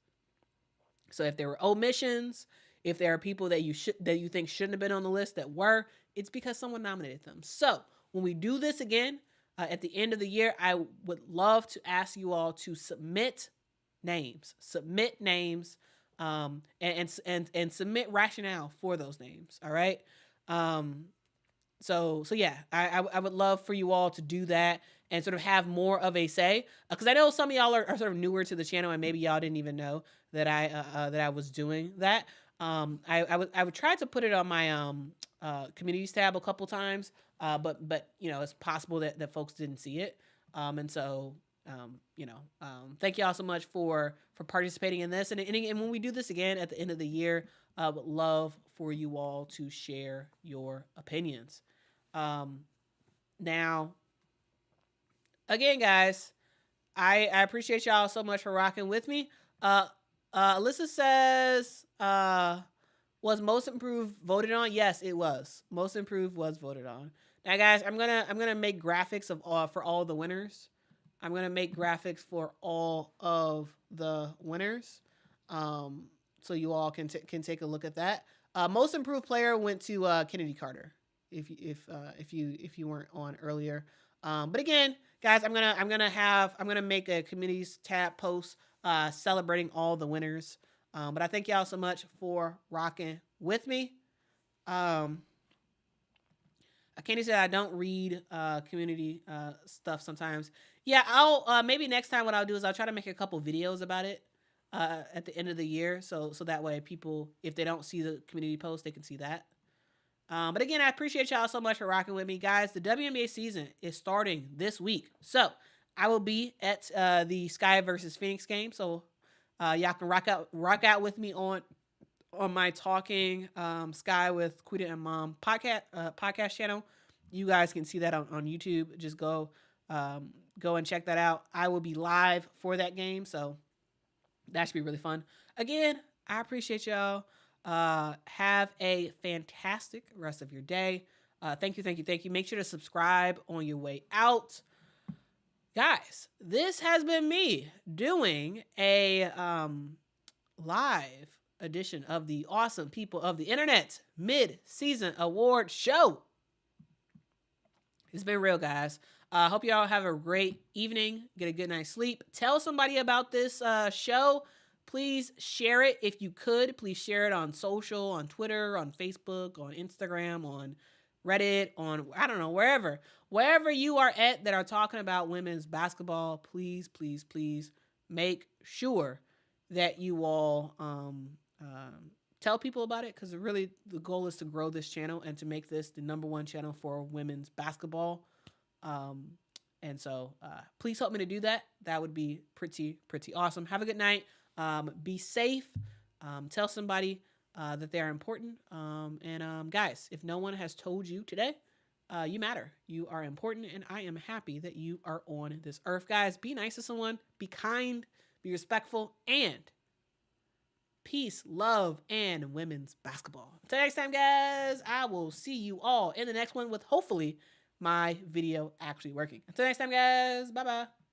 So if there were omissions, if there are people that you think shouldn't have been on the list that were, it's because someone nominated them. So when we do this again at the end of the year, I would love to ask you all to submit names, and submit rationale for those names. All right. So yeah, I would love for you all to do that and sort of have more of a say, because I know some of y'all are sort of newer to the channel and maybe y'all didn't even know that I was doing that. I would try to put it on my communities tab a couple times, but it's possible that folks didn't see it, and so thank y'all so much for participating in this, and when we do this again at the end of the year, I would love for you all to share your opinions. Now, again, guys, I appreciate y'all so much for rocking with me. Alyssa says, was most improved voted on? Yes, it was. Most improved was voted on. Now, guys, I'm gonna make graphics for all the winners. I'm gonna make graphics for all of the winners, so you all can take a look at that. Most improved player went to Kennedy Carter. If you weren't on earlier, but again, guys, I'm gonna make a communities tab post celebrating all the winners. But I thank y'all so much for rocking with me. Candy said I don't read community stuff sometimes. Yeah, I'll maybe next time what I'll do is I'll try to make a couple videos about it at the end of the year, so that way people, if they don't see the community post, they can see that. But again, I appreciate y'all so much for rocking with me, guys. The WNBA season is starting this week, so I will be at the Sky versus Phoenix game, so y'all can rock out with me on my Talking Sky with Quita and Mom podcast channel. You guys can see that on YouTube. Just go and check that out. I will be live for that game, so that should be really fun. Again, I appreciate y'all. Have a fantastic rest of your day. Thank you. Make sure to subscribe on your way out. Guys, this has been me doing a live edition of the Awesome People of the Internet mid-season award show. It's been real, guys. Hope y'all have a great evening. Get a good night's sleep. Tell somebody about this show. Please share it if you could. Please share it on social, on Twitter, on Facebook, on Instagram, on Reddit, on, I don't know, wherever. Wherever you are at that are talking about women's basketball, please make sure that you all tell people about it, because really the goal is to grow this channel and to make this the #1 channel for women's basketball. And so please help me to do that. That would be pretty awesome. Have a good night. Be safe. Tell somebody that they're important. And guys, if no one has told you today, you matter. You are important, and I am happy that you are on this earth. Guys, be nice to someone. Be kind. Be respectful. And peace, love, and women's basketball. Until next time, guys, I will see you all in the next one with hopefully my video actually working. Until next time, guys. Bye-bye.